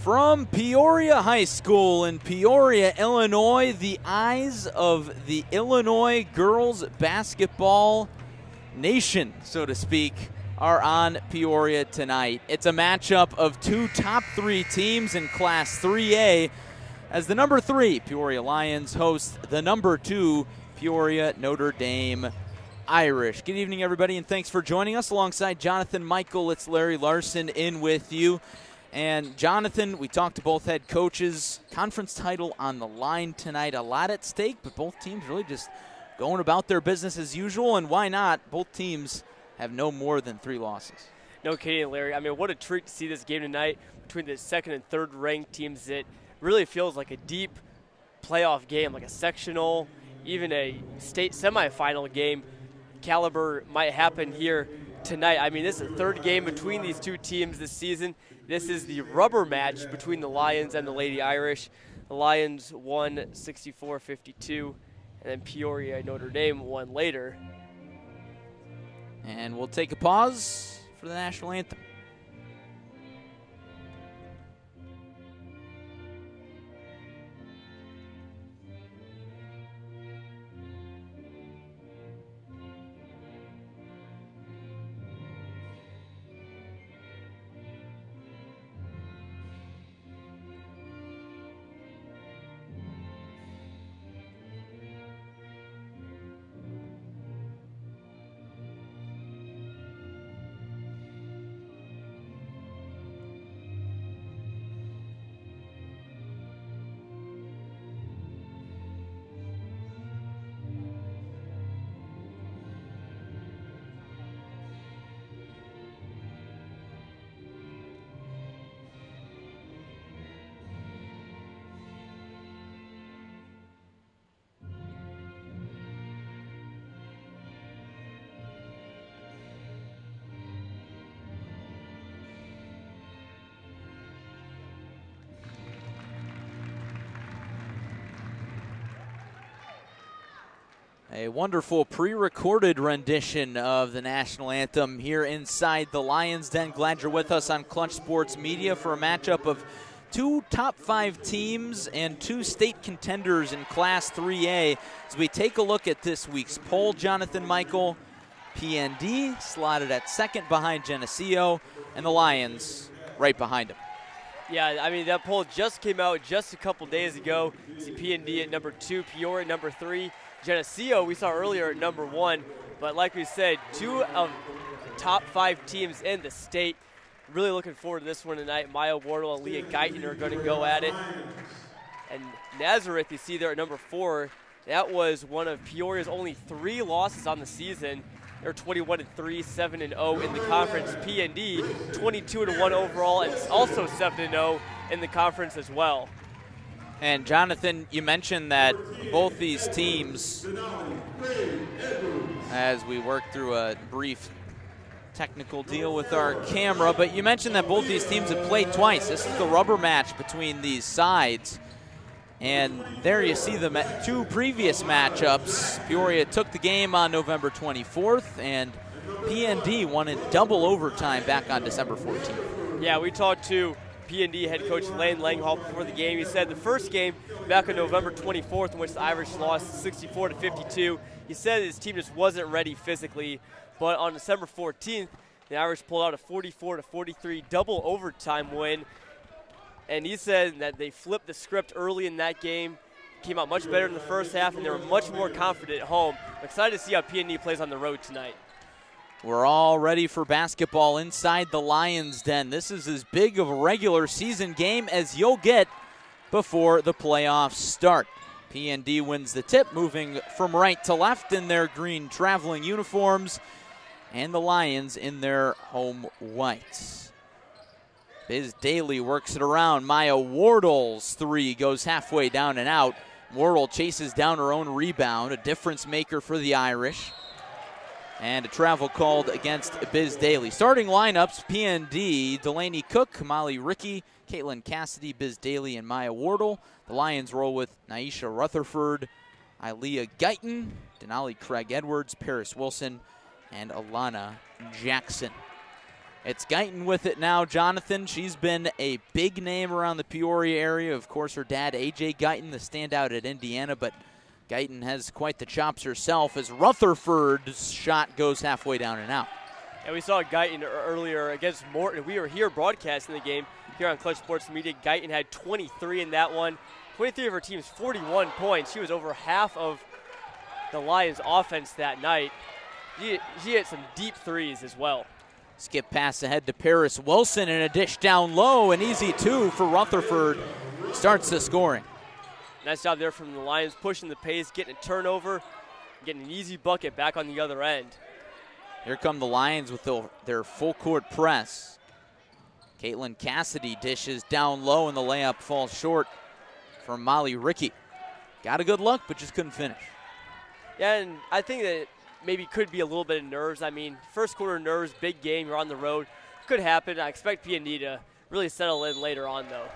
From Peoria High School in Peoria, Illinois, the eyes of the Illinois girls basketball nation, so to speak, are on Peoria tonight. It's a matchup of two top three teams in Class 3A as the number 3 Peoria Lions host the number 2 Peoria Notre Dame Irish. Good evening, everybody, and thanks for joining us. Alongside Jonathan Michael, it's Larry Larson in with you. And Jonathan, we talked to both head coaches. Conference title on the line tonight. A lot at stake, but both teams really just going about their business as usual. And why not? Both teams have no more than 3 losses. No kidding, Larry. I mean, what a treat to see this game tonight between the second and third ranked teams. It really feels like a deep playoff game, like a sectional, even a state semifinal game caliber might happen here tonight. I mean, this is the third game between these two teams this season. This is the rubber match between the Lions and the Lady Irish. The Lions won 64-52, and then Peoria Notre Dame won later. And we'll take a pause for the national anthem. A wonderful pre-recorded rendition of the national anthem here inside the Lions Den. Glad you're with us on Clutch Sports Media for a matchup of 2 top 5 teams and 2 state contenders in Class 3A. As we take a look at this week's poll, Jonathan Michael, PND slotted at second behind Geneseo, and the Lions right behind him. Yeah, I mean, that poll just came out just a couple days ago. See PND at number 2, Peoria at number 3. Geneseo we saw earlier at number 1, but like we said, 2 of the top 5 teams in the state. Really looking forward to this one tonight. Maya Wardle and Leah Guyton are going to go at it. And Nazareth, you see there at number 4, that was one of Peoria's only 3 losses on the season. They're 21-3, 7-0 in the conference. PND 22-1 overall, and also 7-0 in the conference as well. And Jonathan, you mentioned that both these teams, as we work through a brief technical deal with our camera, but you mentioned that both these teams have played twice. This is the rubber match between these sides. And there you see the 2 previous matchups. Peoria took the game on November 24th, and PND won in double overtime back on December 14th. Yeah, we talked to PND head coach Lane Langhall before the game. He said the first game back on November 24th, in which the Irish lost 64-52, he said his team just wasn't ready physically. But on December 14th, the Irish pulled out a 44-43 double overtime win. And he said that they flipped the script early in that game, came out much better in the first half, and they were much more confident at home. I'm excited to see how PND plays on the road tonight. We're all ready for basketball inside the Lions Den. This is as big of a regular season game as you'll get before the playoffs start. PND wins the tip, moving from right to left in their green traveling uniforms, and the Lions in their home whites. Biz Daly works it around. Maya Wardle's 3 goes halfway down and out. Wardle chases down her own rebound, a difference maker for the Irish. And a travel called against Biz Daly. Starting lineups, PND, Delaney Cook, Molly Rickey, Caitlin Cassidy, Biz Daly, and Maya Wardle. The Lions roll with Naisha Rutherford, Ilea Guyton, Denali Craig Edwards, Paris Wilson, and Alana Jackson. It's Guyton with it now, Jonathan. She's been a big name around the Peoria area. Of course, her dad, A.J. Guyton, the standout at Indiana, but Guyton has quite the chops herself as Rutherford's shot goes halfway down and out. And we saw Guyton earlier against Morton. We were here broadcasting the game here on Clutch Sports Media. Guyton had 23 in that one. 23 of her team's 41 points. She was over half of the Lions' offense that night. She hit some deep threes as well. Skip pass ahead to Paris Wilson and a dish down low. An easy two for Rutherford. Starts the scoring. Nice job there from the Lions, pushing the pace, getting a turnover, getting an easy bucket back on the other end. Here come the Lions with their full court press. Caitlin Cassidy dishes down low and the layup falls short from Molly Rickey. Got a good look, but just couldn't finish. Yeah, and I think that maybe could be a little bit of nerves. I mean, first quarter nerves, big game, you're on the road. Could happen. I expect P&D to really settle in later on, though.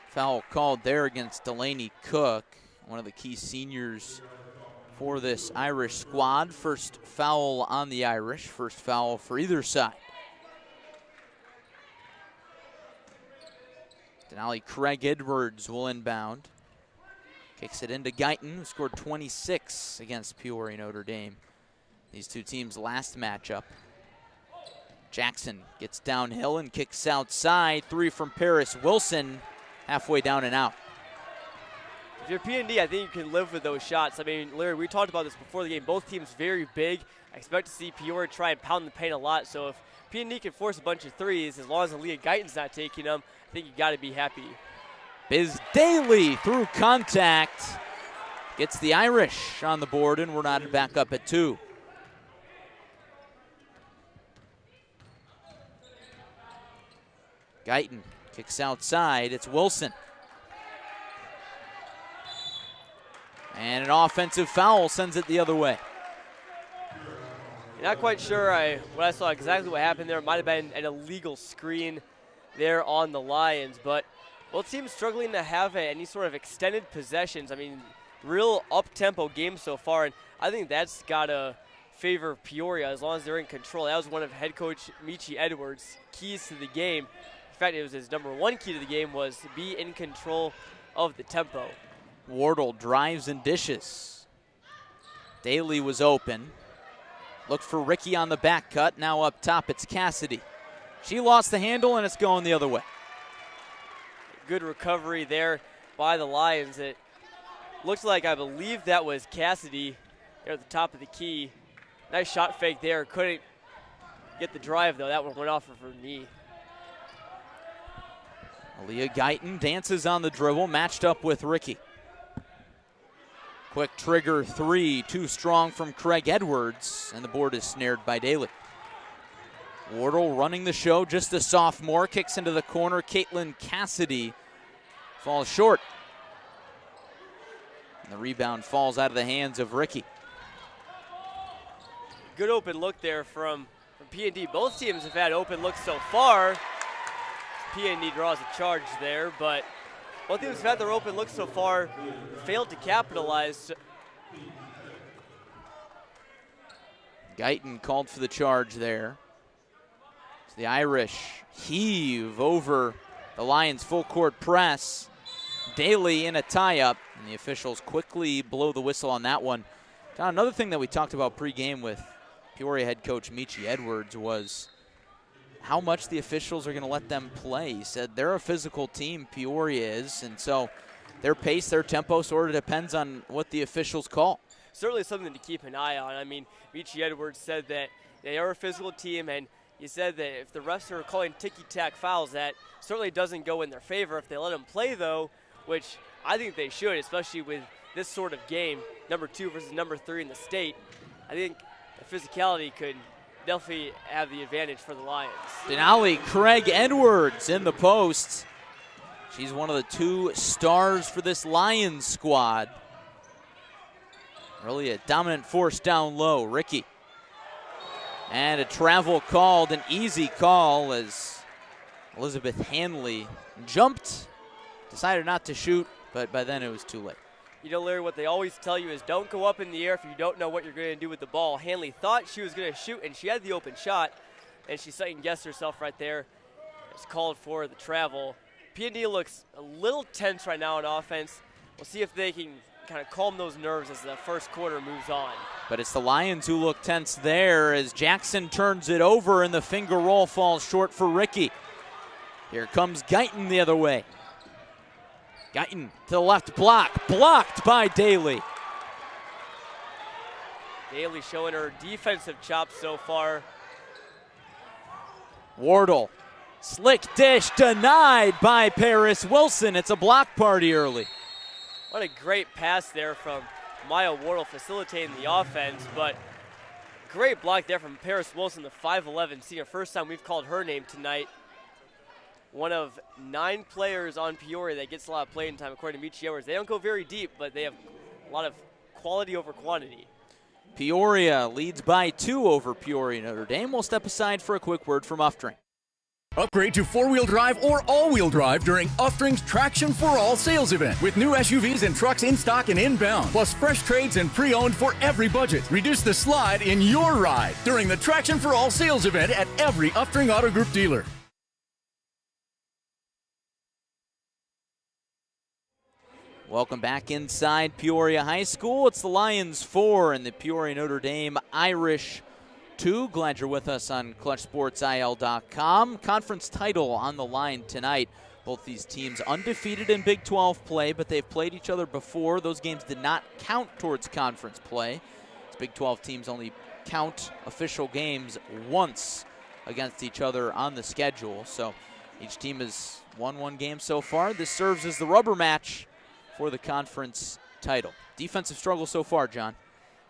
Foul called there against Delaney Cook, one of the key seniors for this Irish squad. First foul on the Irish, first foul for either side. Denali Craig Edwards will inbound. Kicks it into Guyton, who scored 26 against Peoria Notre Dame. These two teams' last matchup. Jackson gets downhill and kicks outside. Three from Paris Wilson, halfway down and out. If you're P&D, I think you can live with those shots. I mean, Larry, we talked about this before the game. Both teams very big. I expect to see Peoria try and pound the paint a lot. So if P&D can force a bunch of threes, as long as Aaliyah Guyton's not taking them, I think you got to be happy. Biz Daly through contact gets the Irish on the board, and we're knotted back up at 2. Guyton kicks outside. It's Wilson. And an offensive foul sends it the other way. Not quite sure what I saw exactly what happened there. It might have been an illegal screen there on the Lions, but both teams struggling to have any sort of extended possessions. I mean, real up-tempo game so far, and I think that's got to favor Peoria as long as they're in control. That was one of head coach Michi Edwards' keys to the game. In fact, it was his number one key to the game was to be in control of the tempo. Wardle drives and dishes. Daly was open. Looked for Rickey on the back cut. Now up top, it's Cassidy. She lost the handle, and it's going the other way. Good recovery there by the Lions. It looks like, I believe that was Cassidy there at the top of the key. Nice shot fake there. Couldn't get the drive, though. That one went off of her knee. Aaliyah Guyton dances on the dribble, matched up with Rickey. Quick trigger three, too strong from Craig Edwards, and the board is snared by Daly. Wardle running the show, just a sophomore, kicks into the corner. Caitlin Cassidy falls short. And the rebound falls out of the hands of Rickey. Good open look there from P&D. Both teams have had open looks so far. P&D draws a charge there, but both teams have had their open looks so far, failed to capitalize. Guyton called for the charge there. So the Irish heave over the Lions' full court press. Daly in a tie-up, and the officials quickly blow the whistle on that one. Now, another thing that we talked about pregame with Peoria head coach Michi Edwards was how much the officials are going to let them play. He said they're a physical team, Peoria is, and so their pace, their tempo sort of depends on what the officials call. Certainly something to keep an eye on. I mean, Michi Edwards said that they are a physical team, and he said that if the refs are calling ticky-tack fouls, that certainly doesn't go in their favor. If they let them play, though, which I think they should, especially with this sort of game, number 2 versus number 3 in the state, I think the physicality could definitely have the advantage for the Lions. Denali Craig Edwards in the post. She's one of the 2 stars for this Lions squad. Really a dominant force down low. Rickey. And a travel called, an easy call as Elizabeth Hanley jumped, decided not to shoot, but by then it was too late. You know, Larry, what they always tell you is don't go up in the air if you don't know what you're going to do with the ball. Hanley thought she was going to shoot, and she had the open shot, and she second-guessed herself right there. It's called for the travel. PND looks a little tense right now on offense. We'll see if they can kind of calm those nerves as the first quarter moves on. But it's the Lions who look tense there as Jackson turns it over and the finger roll falls short for Ricky. Here comes Guyton the other way. Guyton to the left block, blocked by Daly. Daly showing her defensive chops so far. Wardle, slick dish denied by Paris Wilson. It's a block party early. What a great pass there from Maya Wardle facilitating the offense, but great block there from Paris Wilson, the 5'11 senior. First time we've called her name tonight. One of 9 players on Peoria that gets a lot of playing time, according to Michi Edwards. They don't go very deep, but they have a lot of quality over quantity. Peoria leads by 2 over Peoria Notre Dame. We'll step aside for a quick word from Uftring. Upgrade to 4-wheel drive or all-wheel drive during Uftring's Traction for All sales event. With new SUVs and trucks in stock and inbound, plus fresh trades and pre-owned for every budget. Reduce the slide in your ride during the Traction for All sales event at every Uftring Auto Group dealer. Welcome back inside Peoria High School. It's the Lions 4 and the Peoria Notre Dame Irish 2. Glad you're with us on ClutchSportsIL.com. Conference title on the line tonight. Both these teams undefeated in Big 12 play, but they've played each other before. Those games did not count towards conference play. These Big 12 teams only count official games once against each other on the schedule. So each team has won 1 game so far. This serves as the rubber match for the conference title. Defensive struggle so far, John.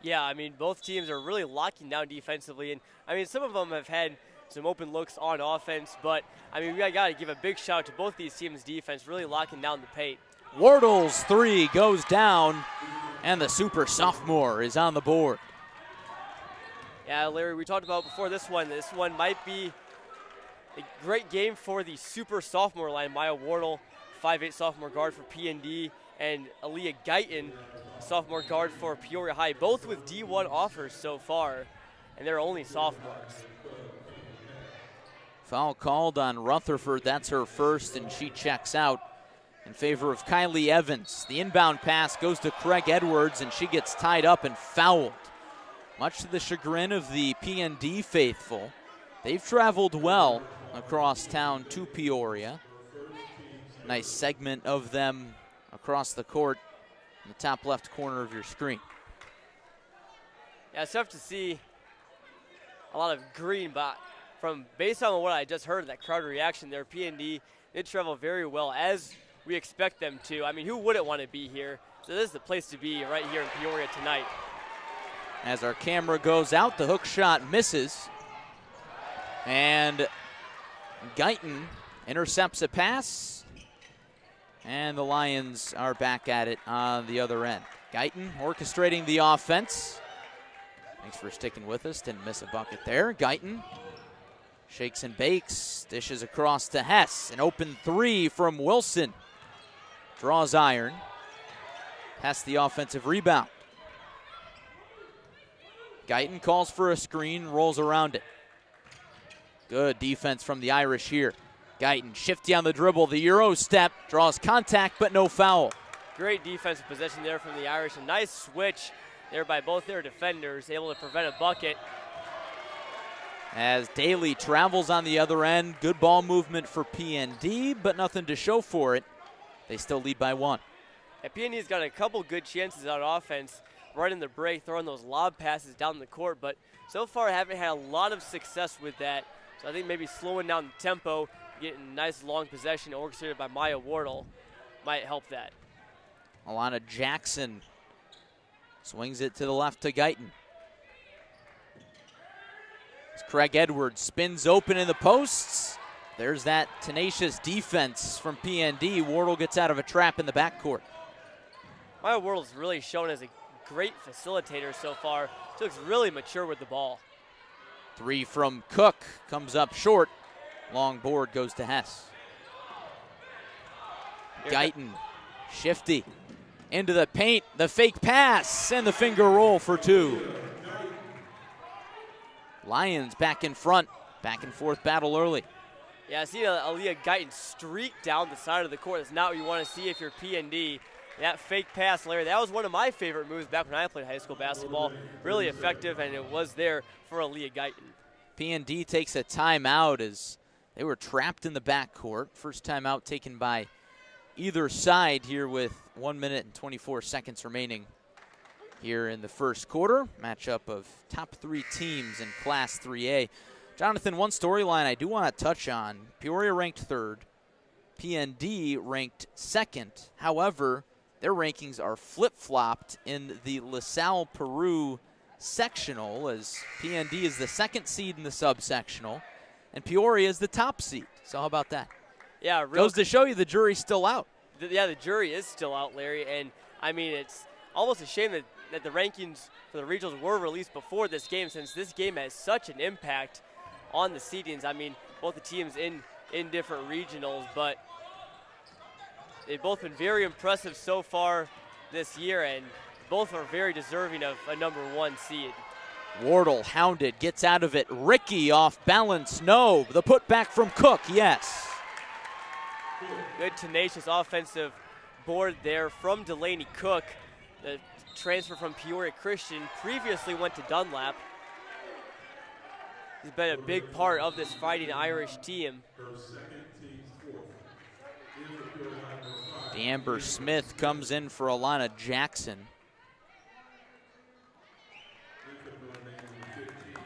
Yeah, I mean, both teams are really locking down defensively. And, I mean, some of them have had some open looks on offense. But, I mean, we got to give a big shout out to both these teams' defense, really locking down the paint. Wardle's 3 goes down, and the super sophomore is on the board. Yeah, Larry, we talked about before this one. This one might be a great game for the super sophomore line. Maya Wardle, 5'8" sophomore guard for PND, and Aaliyah Guyton, sophomore guard for Peoria High, both with D1 offers so far, and they're only sophomores. Foul called on Rutherford. That's her first, and she checks out in favor of Kylie Evans. The inbound pass goes to Craig Edwards, and she gets tied up and fouled. Much to the chagrin of the PND faithful. They've traveled well across town to Peoria. Nice segment of them across the court in the top left corner of your screen. Yeah, it's tough to see a lot of green, but based on what I just heard, that crowd reaction there, PND did travel very well, as we expect them to. I mean, who wouldn't want to be here? So this is the place to be right here in Peoria tonight. As our camera goes out, the hook shot misses. And Guyton intercepts a pass. And the Lions are back at it on the other end. Guyton orchestrating the offense. Thanks for sticking with us. Didn't miss a bucket there. Guyton shakes and bakes. Dishes across to Hess. An open 3 from Wilson. Draws iron. Hess the offensive rebound. Guyton calls for a screen, rolls around it. Good defense from the Irish here. Guyton shifty on the dribble, the Euro step, draws contact but no foul. Great defensive possession there from the Irish. A nice switch there by both their defenders, able to prevent a bucket. As Daly travels on the other end, good ball movement for PND, but nothing to show for it. They still lead by 1. And PND's got a couple good chances on offense, right in the break, throwing those lob passes down the court, but so far haven't had a lot of success with that. So I think maybe slowing down the tempo, getting a nice long possession orchestrated by Maya Wardle might help that. Alana Jackson swings it to the left to Guyton. As Craig Edwards spins open in the posts. There's that tenacious defense from PND. Wardle gets out of a trap in the backcourt. Maya Wardle's really shown as a great facilitator so far. She looks really mature with the ball. 3 from Cook comes up short. Long board goes to Hess. Guyton, shifty, into the paint, the fake pass, and the finger roll for 2. Lions back in front, Back and forth battle early. Yeah, I see Aaliyah Guyton streak down the side of the court. That's not what you want to see if you're PND. That fake pass, Larry, that was one of my favorite moves back when I played high school basketball. Really effective, and it was there for Aaliyah Guyton. PND takes a timeout as they were trapped in the backcourt. First timeout taken by either side here with 1 minute and 24 seconds remaining here in the first quarter. Matchup of top 3 teams in Class 3A. Jonathan, one storyline I do want to touch on. Peoria ranked 3rd. PND ranked 2nd. However, their rankings are flip-flopped in the LaSalle Peru sectional, as PND is the 2nd seed in the subsectional, and Peoria is the top seed. So how about that? Yeah, goes to show you the jury's still out. The jury is still out, Larry, and I mean, it's almost a shame that the rankings for the regionals were released before this game, since this game has such an impact on the seedings. I mean, both the teams in different regionals, but they've both been very impressive so far this year, and both are very deserving of a number 1 seed. Wardle hounded, gets out of it. Ricky off balance, no. The putback from Cook, yes. Good tenacious offensive board there from Delaney Cook. The transfer from Peoria Christian previously went to Dunlap. He's been a big part of this Fighting Irish team. D'Amber Smith comes in for Alana Jackson.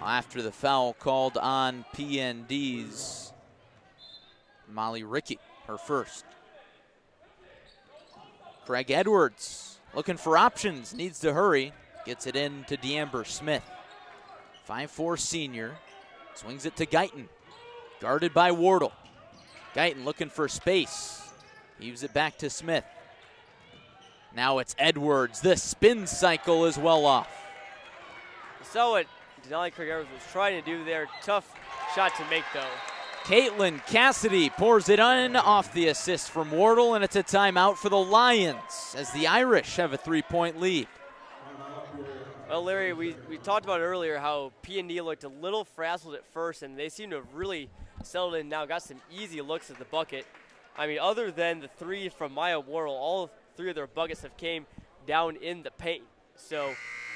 After the foul called on PND's Molly Ricky, her first. Craig Edwards looking for options, needs to hurry. Gets it in to D'Amber Smith. 5'4" senior, swings it to Guyton. Guarded by Wardle. Guyton looking for space. Heaves it back to Smith. Now it's Edwards. The spin cycle is well off. You saw what Denali Craig Edwards was trying to do there. Tough shot to make, though. Caitlin Cassidy pours it in off the assist from Wardle, and it's a timeout for the Lions as the Irish have a 3-point lead. Well, Larry, we talked about earlier how P&D looked a little frazzled at first, and they seem to have really settled in now, got some easy looks at the bucket. I mean, other than the 3 from Maya Wardle, all 3 of their buckets have came down in the paint. So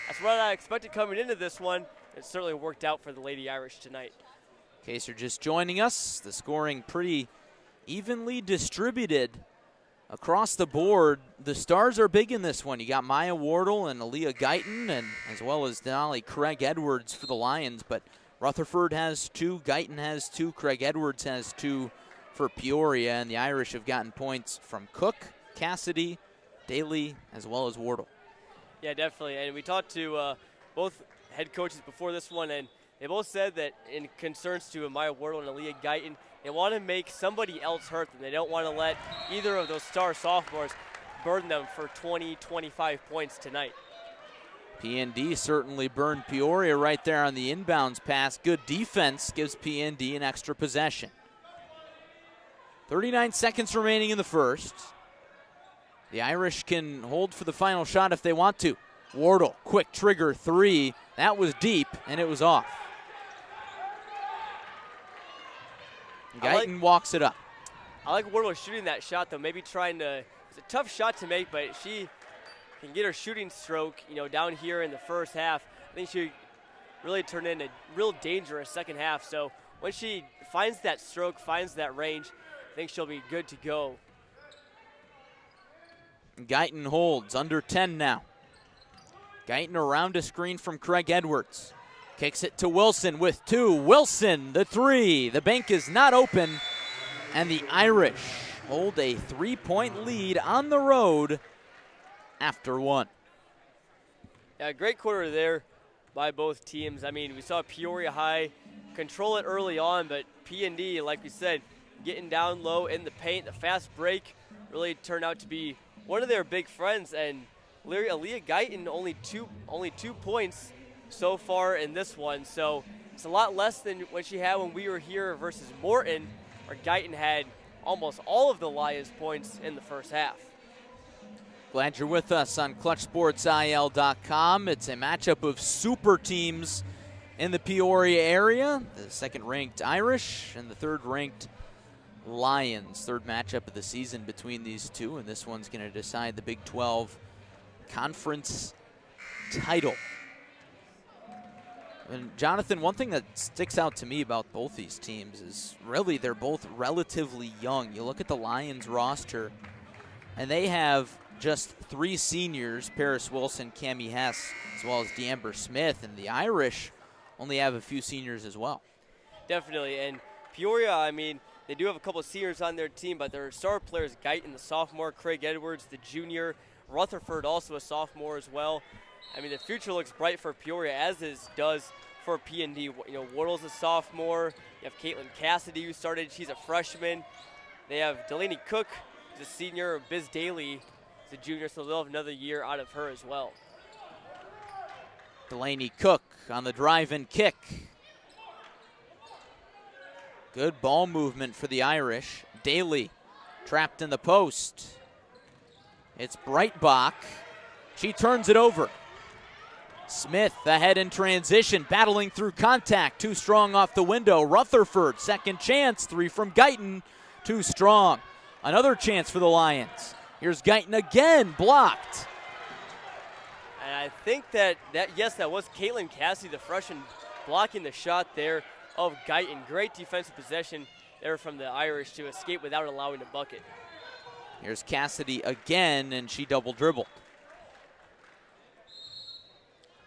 that's what I expected coming into this one. It certainly worked out for the Lady Irish tonight. In case you're just joining us, the scoring pretty evenly distributed across the board. The stars are big in this one. You got Maya Wardle and Aaliyah Guyton, and as well as Denali Craig Edwards for the Lions. But Rutherford has 2, Guyton has 2, Craig Edwards has 2 for Peoria, and the Irish have gotten points from Cook, Cassidy, Daly, as well as Wardle. Yeah, definitely. And we talked to both head coaches before this one, and they both said that in concerns to Maya Wardle and Aaliyah Guyton, they want to make somebody else hurt them. They don't want to let either of those star sophomores burden them for 20, 25 points tonight. PND certainly burned Peoria right there on the inbounds pass. Good defense gives PND an extra possession. 39 seconds remaining in the first. The Irish can hold for the final shot if they want to. Wardle, quick trigger 3. That was deep, and it was off. Guyton walks it up. I like Wardle shooting that shot, though. Maybe trying to, it's a tough shot to make, but she can get her shooting stroke, down here in the first half. I think she really turned in a real dangerous second half. So when she finds that stroke, finds that range, I think she'll be good to go. Guyton holds, under 10 now. Guyton around a screen from Craig Edwards. Kicks it to Wilson with 2. Wilson, the 3. The bank is not open, and the Irish hold a 3-point lead on the road after 1. Yeah, great quarter there by both teams. I mean, we saw Peoria High control it early on, but P&D, like we said, getting down low in the paint. The fast break really turned out to be one of their big friends, and Aaliyah Guyton only two points so far in this one. So it's a lot less than what she had when we were here versus Morton, where Guyton had almost all of the Lions points in the first half. Glad you're with us on ClutchSportsIL.com. It's a matchup of super teams in the Peoria area, the second-ranked Irish and the third-ranked Lions. Third matchup of the season between these two, and this one's going to decide the Big 12 conference title. And Jonathan, one thing that sticks out to me about both these teams is really they're both relatively young. You look at the Lions roster, and they have just 3 seniors, Paris Wilson, Cammie Hess, as well as D'Amber Smith, and the Irish only have a few seniors as well. Definitely, and Peoria, I mean, they do have a couple of seniors on their team, but their star players, Guyton, the sophomore, Craig Edwards, the junior, Rutherford, also a sophomore as well. I mean, the future looks bright for Peoria, as does for P&D. You know, Wardle's a sophomore. You have Caitlin Cassidy, who started. She's a freshman. They have Delaney Cook, who's a senior. Biz Daly is a junior, so they'll have another year out of her as well. Delaney Cook on the drive and kick. Good ball movement for the Irish. Daly trapped in the post. It's Breitbach. She turns it over. Smith ahead in transition, battling through contact. Too strong off the window. Rutherford, second chance. 3 from Guyton. Too strong. Another chance for the Lions. Here's Guyton again, blocked. And I think that was Caitlin Cassidy, the freshman, blocking the shot there of Guyton. Great defensive possession there from the Irish to escape without allowing a bucket. Here's Cassidy again, and she double dribbled.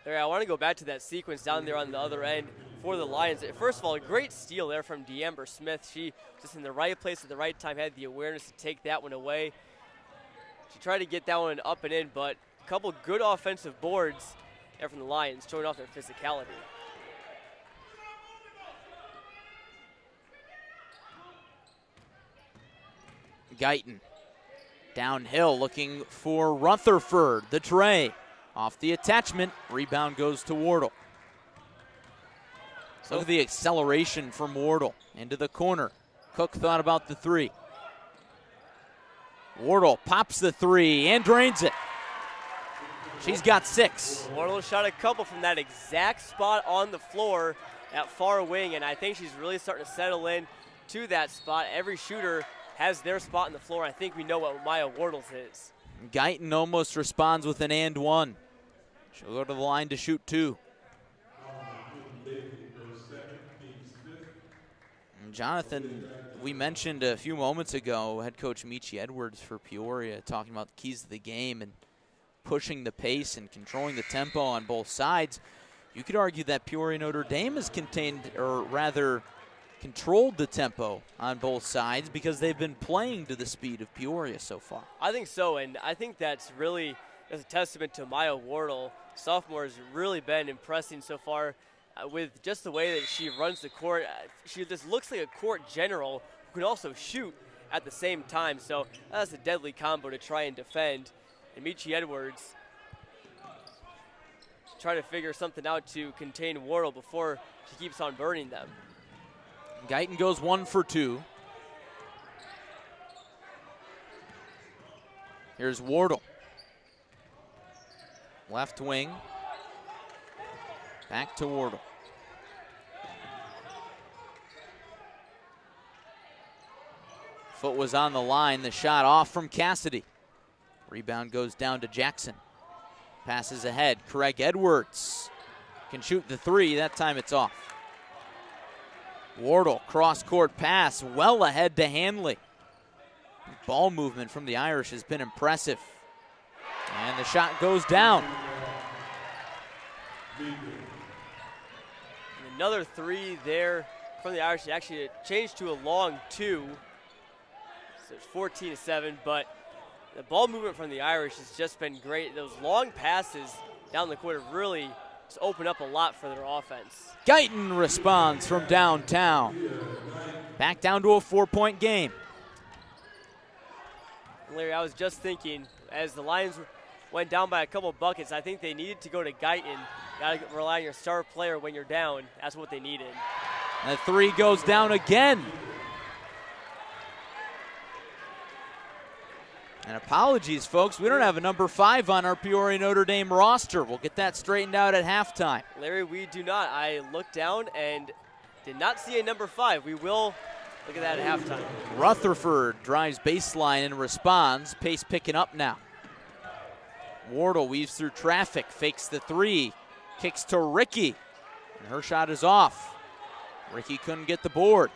There, I want to go back to that sequence down there on the other end for the Lions. First of all, a great steal there from D'Amber Smith. She just in the right place at the right time, had the awareness to take that one away. She tried to get that one up and in, but a couple good offensive boards there from the Lions, showing off their physicality. Guyton downhill looking for Rutherford. The tray off the attachment. Rebound goes to Wardle. Look at the acceleration from Wardle into the corner. Cook thought about the 3. Wardle pops the 3 and drains it. She's got 6. Wardle shot a couple from that exact spot on the floor at far wing, and I think she's really starting to settle in to that spot. Every shooter has their spot on the floor. I think we know what Maya Wardle's is. Guyton almost responds with an and 1. She'll go to the line to shoot 2. And Jonathan, we mentioned a few moments ago head coach Michi Edwards for Peoria talking about the keys to the game and pushing the pace and controlling the tempo on both sides. You could argue that Peoria Notre Dame has controlled the tempo on both sides because they've been playing to the speed of Peoria so far. I think so, and I think that's a testament to Maya Wardle. Sophomore has really been impressing so far with just the way that she runs the court. She just looks like a court general who can also shoot at the same time, so that's a deadly combo to try and defend. And Michi Edwards trying to figure something out to contain Wardle before she keeps on burning them. Guyton goes 1 for 2. Here's Wardle. Left wing. Back to Wardle. Foot was on the line. The shot off from Cassidy. Rebound goes down to Jackson. Passes ahead. Craig Edwards can shoot the 3. That time it's off. Wardle, cross-court pass, well ahead to Hanley. Ball movement from the Irish has been impressive. And the shot goes down. And another 3 there from the Irish. It actually changed to a long 2. So it's 14-7, but the ball movement from the Irish has just been great. Those long passes down the court have really just opened up a lot for their offense. Guyton responds from downtown. Back down to a 4-point game. Larry, I was just thinking, as the Lions went down by a couple buckets, I think they needed to go to Guyton. Got to rely on your star player when you're down. That's what they needed. And the 3 goes down again. And apologies, folks, we don't have a number 5 on our Peoria Notre Dame roster. We'll get that straightened out at halftime. Larry, we do not. I looked down and did not see a number 5. We will look at that at halftime. Rutherford drives baseline and responds. Pace picking up now. Wardle weaves through traffic, fakes the 3, kicks to Ricky, and her shot is off. Ricky couldn't get the board.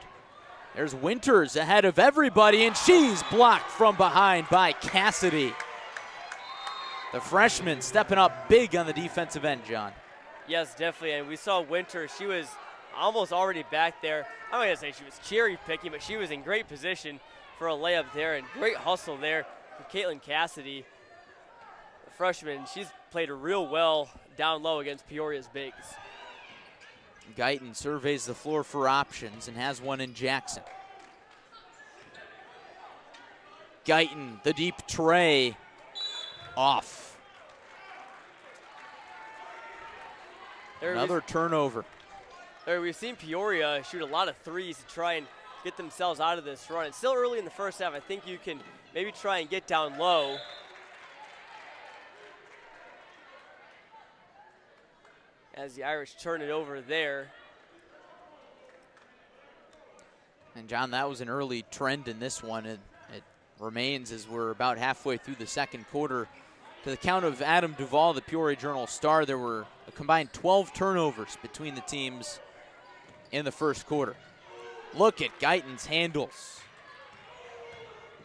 There's Winters ahead of everybody, and she's blocked from behind by Cassidy. The freshman stepping up big on the defensive end, John. Yes, definitely, and we saw Winters. She was almost already back there. I'm not going to say she was cherry picking, but she was in great position for a layup there, and great hustle there from Caitlin Cassidy. The freshman, she's played real well down low against Peoria's bigs. Guyton surveys the floor for options and has one in Jackson. Guyton, the deep tray, off. Another turnover. We've seen Peoria shoot a lot of threes to try and get themselves out of this run. It's still early in the first half. I think you can maybe try and get down low. As the Irish turn it over there. And John, that was an early trend in this one. It remains as we're about halfway through the second quarter. To the count of Adam Duvall, the Peoria Journal-Star, there were a combined 12 turnovers between the teams in the first quarter. Look at Guyton's handles.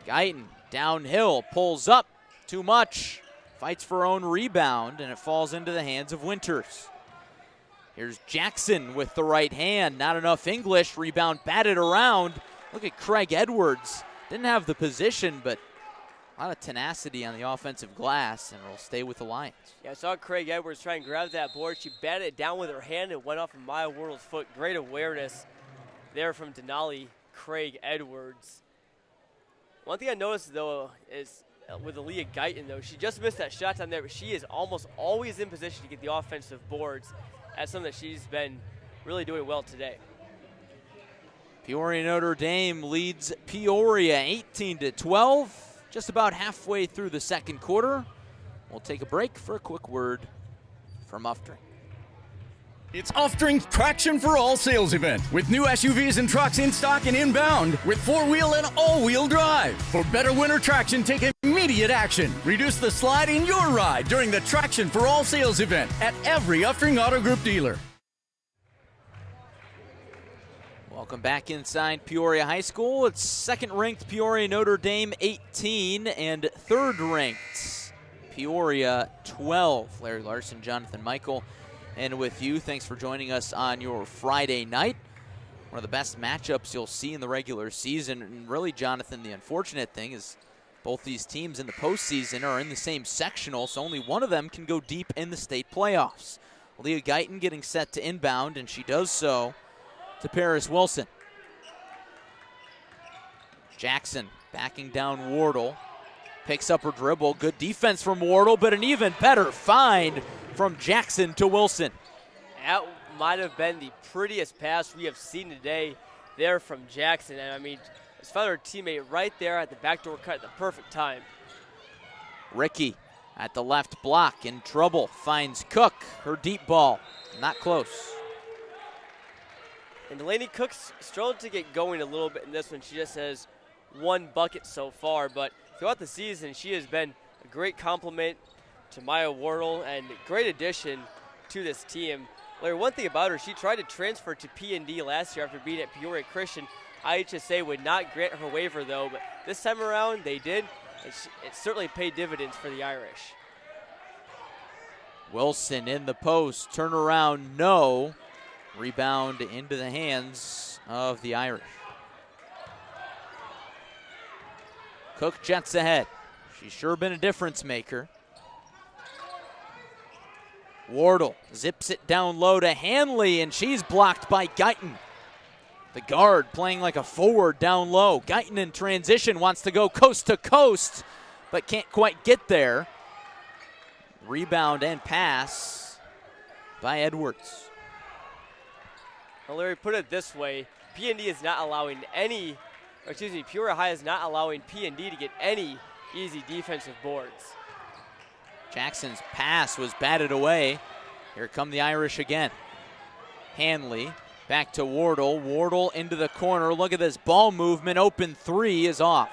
Guyton downhill, pulls up, too much, fights for her own rebound, and it falls into the hands of Winters. Here's Jackson with the right hand, not enough English, rebound batted around. Look at Craig Edwards, didn't have the position, but a lot of tenacity on the offensive glass, and will stay with the Lions. Yeah, I saw Craig Edwards try and grab that board. She batted it down with her hand and went off of Maya Wardle's foot. Great awareness there from Denali Craig Edwards. One thing I noticed, though, is with Aaliyah Guyton, though, she just missed that shot down there, but she is almost always in position to get the offensive boards. That's something that she's been really doing well today. Peoria Notre Dame leads Peoria 18-12, just about halfway through the second quarter. We'll take a break for a quick word from Uftring. It's Uftring's Traction for All sales event with new SUVs and trucks in stock and inbound with 4-wheel and all-wheel drive. For better winter traction, take immediate action. Reduce the slide in your ride during the Traction for All sales event at every Uftring Auto Group dealer. Welcome back inside Peoria High School. It's second-ranked Peoria Notre Dame 18 and third-ranked Peoria 12. Larry Larson, Jonathan Michael, and with you. Thanks for joining us on your Friday night. One of the best matchups you'll see in the regular season. And really, Jonathan, the unfortunate thing is both these teams in the postseason are in the same sectional, so only one of them can go deep in the state playoffs. Leah Guyton getting set to inbound, and she does so to Paris Wilson. Jackson backing down Wardle. Picks up her dribble. Good defense from Wardle, but an even better find from Jackson to Wilson. That might have been the prettiest pass we have seen today there from Jackson. And I mean, just found her teammate right there at the backdoor cut at the perfect time. Ricky at the left block in trouble. Finds Cook. Her deep ball. Not close. And Delaney Cook's struggled to get going a little bit in this one. She just has one bucket so far, but throughout the season, she has been a great compliment to Maya Wardle and a great addition to this team. Larry, one thing about her, she tried to transfer to P&D last year after being at Peoria Christian. IHSA would not grant her waiver, though, but this time around they did, and it certainly paid dividends for the Irish. Wilson in the post, turnaround, no. Rebound into the hands of the Irish. Cook jets ahead. She's sure been a difference maker. Wardle zips it down low to Hanley, and she's blocked by Guyton. The guard playing like a forward down low. Guyton in transition wants to go coast to coast, but can't quite get there. Rebound and pass by Edwards. Well, Larry, put it this way. P&D is not allowing Peoria High is not allowing P&D to get any easy defensive boards. Jackson's pass was batted away. Here come the Irish again. Hanley back to Wardle. Wardle into the corner. Look at this ball movement. Open three is off.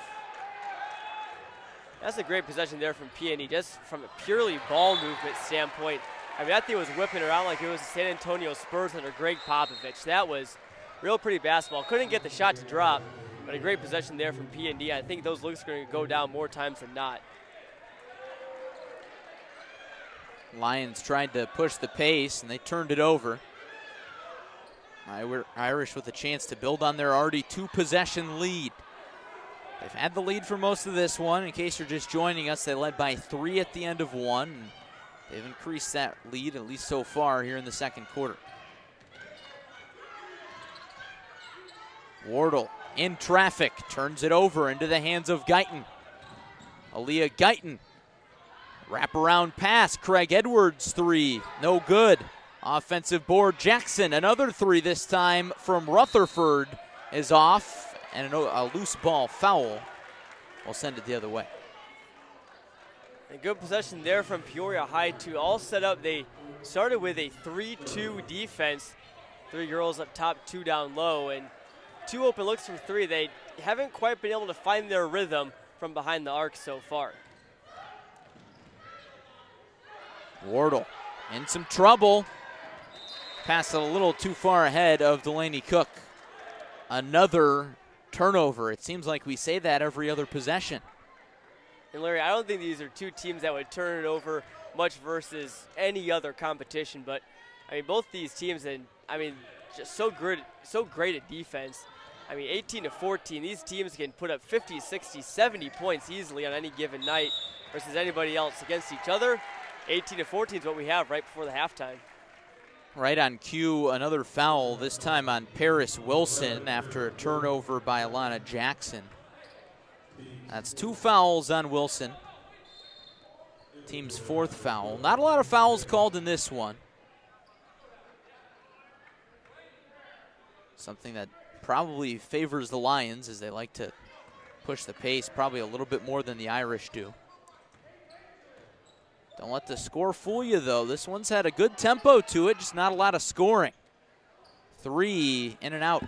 That's a great possession there from PND, just from a purely ball movement standpoint. I mean, that thing was whipping around like it was the San Antonio Spurs under Greg Popovich. That was real pretty basketball. Couldn't get the shot to drop, but a great possession there from PND. I think those looks are going to go down more times than not. Lions tried to push the pace, and they turned it over. Irish with a chance to build on their already two-possession lead. They've had the lead for most of this one. In case you're just joining us, they led by 3 at the end of one. They've increased that lead, at least so far, here in the second quarter. Wardle in traffic, turns it over into the hands of Guyton. Aaliyah Guyton, wraparound pass, Craig Edwards three, no good. Offensive board, Jackson, another three this time from Rutherford is off, and a loose ball foul will send it the other way. A good possession there from Peoria High to all set up. They started with a 3-2 defense. 3 girls up top, 2 down low, and 2 open looks from 3. They haven't quite been able to find their rhythm from behind the arc so far. Wardle in some trouble. Passed it a little too far ahead of Delaney Cook. Another turnover. It seems like we say that every other possession. And Larry, I don't think these are 2 teams that would turn it over much versus any other competition, but I mean, both these teams, and I mean, just so great at defense. I mean, 18-14, these teams can put up 50, 60, 70 points easily on any given night versus anybody else against each other. 18-14 is what we have right before the halftime. Right on cue, another foul, this time on Paris Wilson after a turnover by Alana Jackson. That's 2 fouls on Wilson. Team's 4th foul. Not a lot of fouls called in this one. Something that probably favors the Lions as they like to push the pace probably a little bit more than the Irish do. Don't let the score fool you, though. This one's had a good tempo to it, just not a lot of scoring. 3 in and out.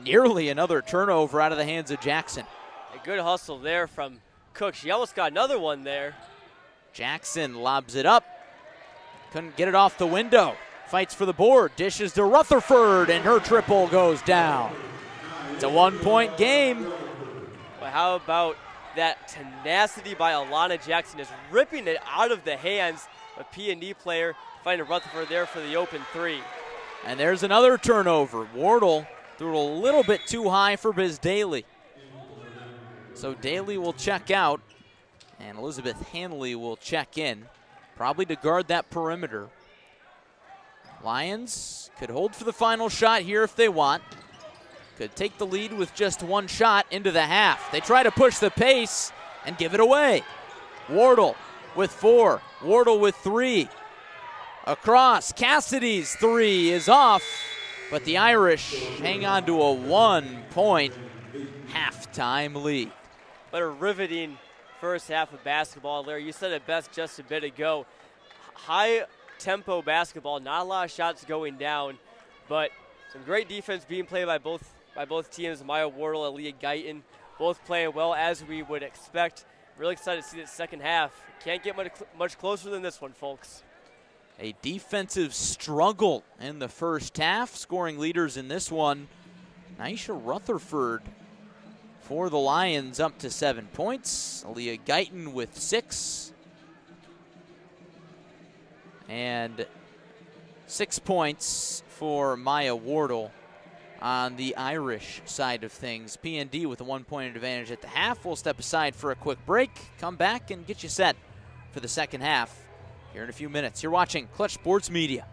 Nearly another turnover out of the hands of Jackson. A good hustle there from Cook. She almost got another one there. Jackson lobs it up. Couldn't get it off the window. Fights for the board. Dishes to Rutherford, and her triple goes down. It's a 1-point game. Well, how about that tenacity by Alana Jackson, is ripping it out of the hands of P&D player, finding Rutherford there for the open 3. And there's another turnover. Wardle threw it a little bit too high for Biz Daly. So Daly will check out, and Elizabeth Hanley will check in, probably to guard that perimeter. Lions could hold for the final shot here if they want. Could take the lead with just 1 shot into the half. They try to push the pace and give it away. Wardle with 4. Wardle with 3. Across. Cassidy's 3 is off, but the Irish hang on to a 1-point halftime lead. But a riveting first half of basketball. Larry, you said it best just a bit ago. High tempo basketball, not a lot of shots going down, but some great defense being played by both teams. Maya Wardle, Aaliyah Guyton, both playing well as we would expect. Really excited to see this second half. Can't get much closer than this one, folks. A defensive struggle in the first half. Scoring leaders in this one, Nyesha Rutherford for the Lions up to 7 points. Aaliyah Guyton with 6. And 6 points for Maya Wardle on the Irish side of things. P&D with a 1-point advantage at the half. We'll step aside for a quick break, come back and get you set for the second half here in a few minutes. You're watching Clutch Sports Media.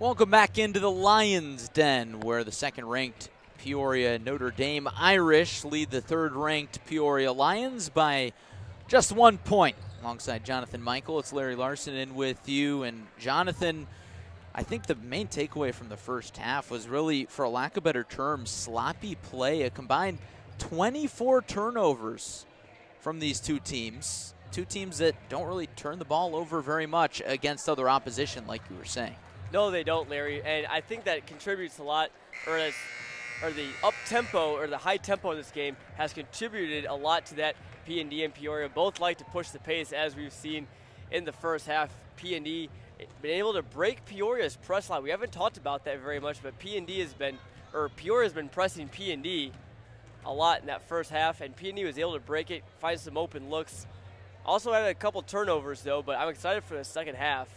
Welcome back into the Lions' Den, where the second-ranked Peoria Notre Dame Irish lead the third-ranked Peoria Lions by just 1 point. Alongside Jonathan Michael, it's Larry Larson in with you. And Jonathan, I think the main takeaway from the first half was really, for a lack of better terms, sloppy play. A combined 24 turnovers from these two teams. Two teams that don't really turn the ball over very much against other opposition, like you were saying. No, they don't, Larry. And I think that contributes a lot, or the up-tempo or the high tempo of this game has contributed a lot to that. P&D and Peoria both like to push the pace, as we've seen in the first half. P&D been able to break Peoria's press line. We haven't talked about that very much, but Peoria has been pressing P&D a lot in that first half, and P&D was able to break it, find some open looks. Also had a couple turnovers, though, but I'm excited for the second half.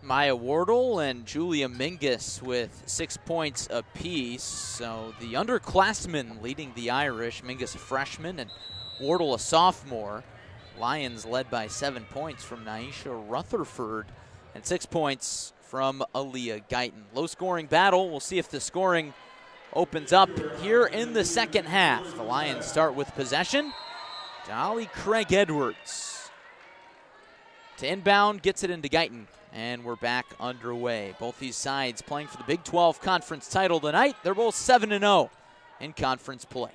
Maya Wardle and Julia Mingus with 6 points apiece. So the underclassmen leading the Irish, Mingus a freshman and Wardle a sophomore. Lions led by 7 points from Naisha Rutherford and 6 points from Aaliyah Guyton. Low-scoring battle. We'll see if the scoring opens up here in the second half. The Lions start with possession. Dolly Craig Edwards to inbound, gets it into Guyton. And we're back underway. Both these sides playing for the Big 12 Conference title tonight. They're both 7-0 in conference play.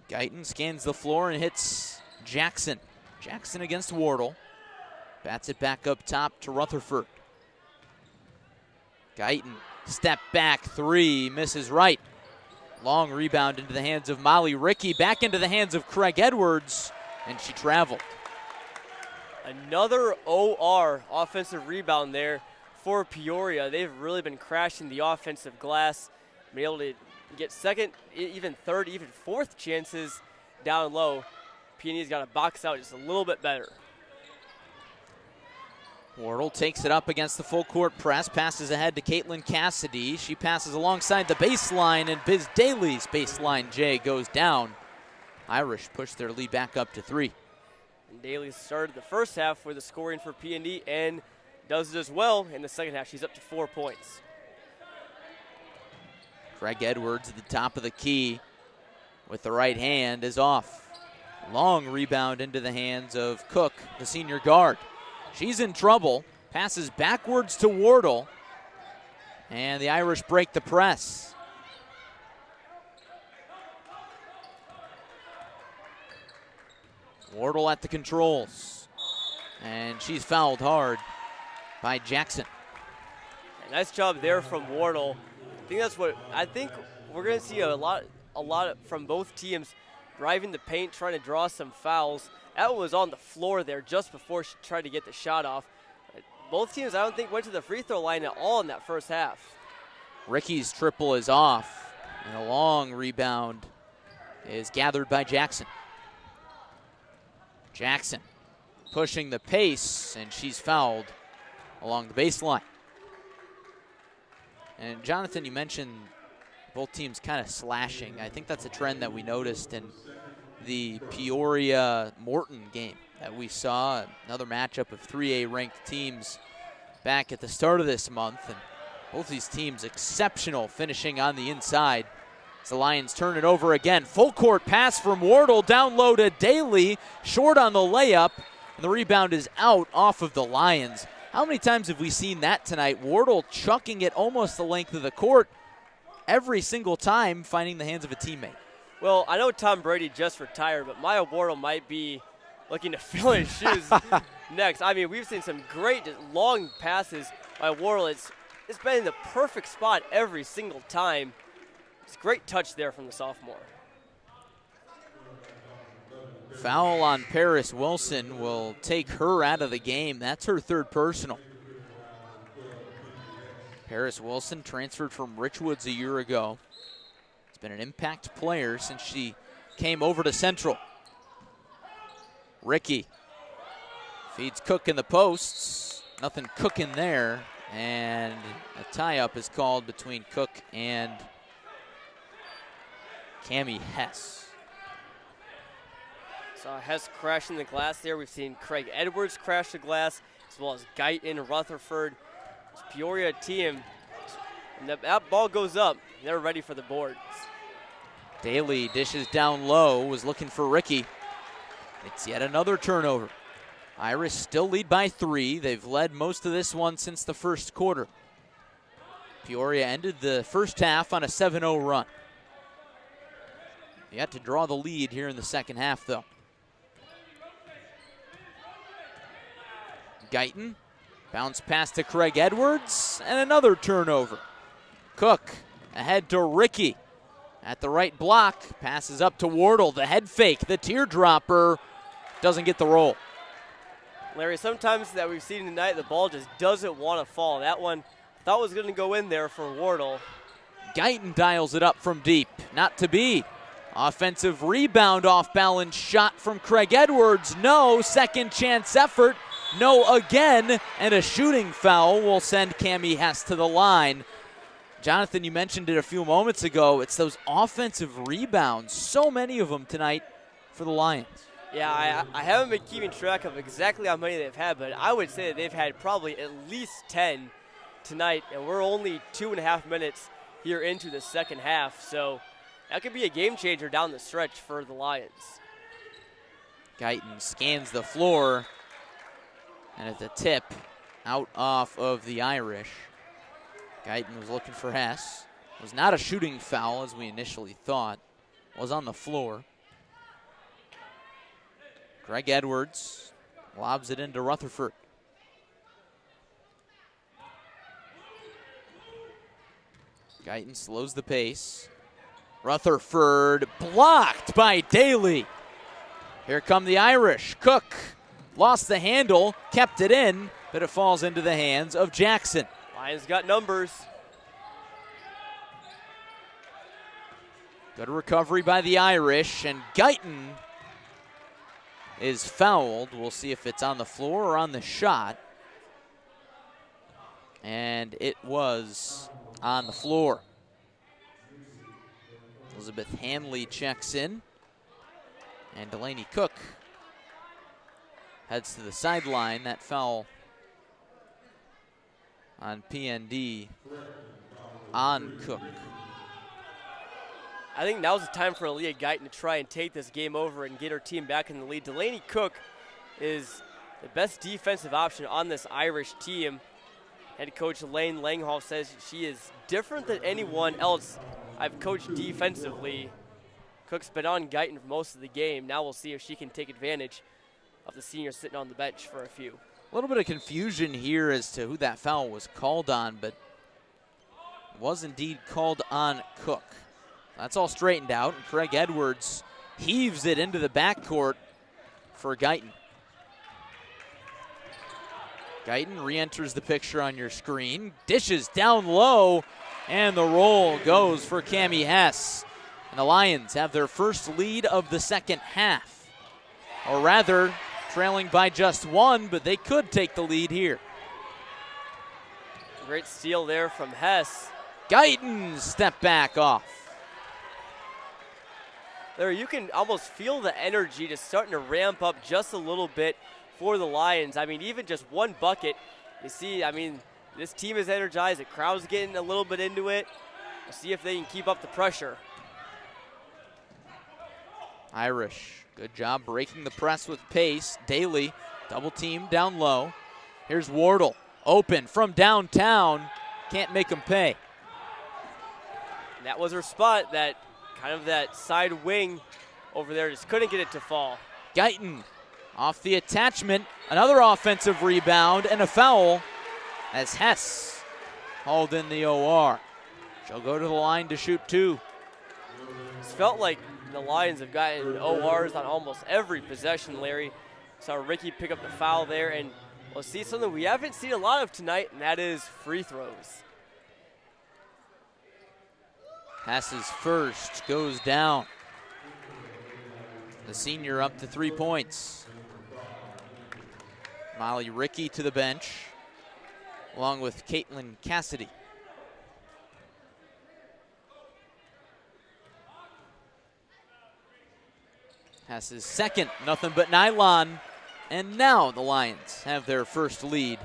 Guyton scans the floor and hits Jackson. Jackson against Wardle. Bats it back up top to Rutherford. Guyton, step back three, misses right. Long rebound into the hands of Molly Rickey. Back into the hands of Craig Edwards, and she traveled. Another OR offensive rebound there for Peoria. They've really been crashing the offensive glass, been able to get second, even third, even fourth chances down low. P&E's got to box out just a little bit better. Wardle takes it up against the full court press, passes ahead to Caitlin Cassidy. She passes alongside the baseline, and Biz Daly's baseline J goes down. Irish push their lead back up to 3. Daly started the first half with the scoring for P&D and does it as well in the second half. She's up to 4 points. Craig Edwards at the top of the key with the right hand is off. Long rebound into the hands of Cook, the senior guard. She's in trouble, passes backwards to Wardle, and the Irish break the press. Wardle at the controls, and she's fouled hard by Jackson. Nice job there from Wardle. I think we're going to see a lot from both teams driving the paint, trying to draw some fouls. That one was on the floor there just before she tried to get the shot off. Both teams, I don't think, went to the free throw line at all in that first half. Ricky's triple is off, and a long rebound is gathered by Jackson. Jackson pushing the pace, and she's fouled along the baseline. And Jonathan, you mentioned both teams kind of slashing. I think that's a trend that we noticed in the Peoria-Morton game that we saw. Another matchup of 3A ranked teams back at the start of this month. And both these teams exceptional finishing on the inside. As the Lions turn it over again. Full court pass from Wardle, down low to Daly, short on the layup, and the rebound is out off of the Lions. How many times have we seen that tonight? Wardle chucking it almost the length of the court every single time, finding the hands of a teammate. Well, I know Tom Brady just retired, but Maya Wardle might be looking to fill his shoes next. I mean, we've seen some great long passes by Wardle. It's been in the perfect spot every single time. It's a great touch there from the sophomore. Foul on Paris Wilson will take her out of the game. That's her third personal. Paris Wilson transferred from Richwoods a year ago. Has been an impact player since she came over to Central. Rickey feeds Cook in the posts. Nothing cooking there. And a tie-up is called between Cook and Cammie Hess. Saw Hess crashing the glass there. We've seen Craig Edwards crash the glass, as well as Guyton, Rutherford. This Peoria team, and that ball goes up. They're ready for the boards. Daly dishes down low, was looking for Ricky. It's yet another turnover. Irish still lead by 3. They've led most of this one since the first quarter. Peoria ended the first half on a 7-0 run. Yet to draw the lead here in the second half, though. Guyton, bounce pass to Craig Edwards, and another turnover. Cook ahead to Ricky. At the right block, passes up to Wardle. The head fake, the teardropper, doesn't get the roll. Larry, sometimes that we've seen tonight, the ball just doesn't want to fall. That one I thought was going to go in there for Wardle. Guyton dials it up from deep, not to be. Offensive rebound, off balance shot from Craig Edwards. No, second chance effort. No again, and a shooting foul will send Cammie Hess to the line. Jonathan, you mentioned it a few moments ago. It's those offensive rebounds, so many of them tonight for the Lions. Yeah, I haven't been keeping track of exactly how many they've had, but I would say that they've had probably at least 10 tonight, and we're only 2.5 minutes here into the second half, so that could be a game changer down the stretch for the Lions. Guyton scans the floor, and at the tip, out off of the Irish. Guyton was looking for Hess. It was not a shooting foul as we initially thought. Was on the floor. Craig Edwards lobs it into Rutherford. Guyton slows the pace. Rutherford blocked by Daly. Here come the Irish. Cook lost the handle, kept it in, but it falls into the hands of Jackson. Lions got numbers. Good recovery by the Irish, and Guyton is fouled. We'll see if it's on the floor or on the shot. And it was on the floor. Elizabeth Hanley checks in, and Delaney Cook heads to the sideline. That foul on PND on Cook. I think now's the time for Aaliyah Guyton to try and take this game over and get her team back in the lead. Delaney Cook is the best defensive option on this Irish team. Head coach Lane Langhoff says she is different than anyone else I've coached defensively. Cook's been on Guyton for most of the game. Now we'll see if she can take advantage of the senior sitting on the bench for a few. A little bit of confusion here as to who that foul was called on, but it was indeed called on Cook. That's all straightened out, and Craig Edwards heaves it into the backcourt for Guyton. Guyton re-enters the picture on your screen, dishes down low, and the roll goes for Cammie Hess. And the Lions have their first lead of the second half. Or rather, trailing by just 1, but they could take the lead here. Great steal there from Hess. Guyton step back off. There, you can almost feel the energy just starting to ramp up just a little bit for the Lions. I mean, even just one bucket, you see, I mean, this team is energized. The crowd's getting a little bit into it. We'll see if they can keep up the pressure. Irish, good job breaking the press with pace. Daly, double team down low. Here's Wardle, open from downtown. Can't make him pay. And that was her spot, that kind of that side wing over there. Just couldn't get it to fall. Guyton off the attachment. Another offensive rebound and a foul as Hess hauled in the OR. She'll go to the line to shoot 2. It's felt like the Lions have gotten ORs on almost every possession, Larry. Saw Ricky pick up the foul there, and we'll see something we haven't seen a lot of tonight, and that is free throws. Hess's first goes down. The senior up to 3 points. Molly Ricky to the bench, along with Caitlin Cassidy. Hess's second, nothing but nylon. And now the Lions have their first lead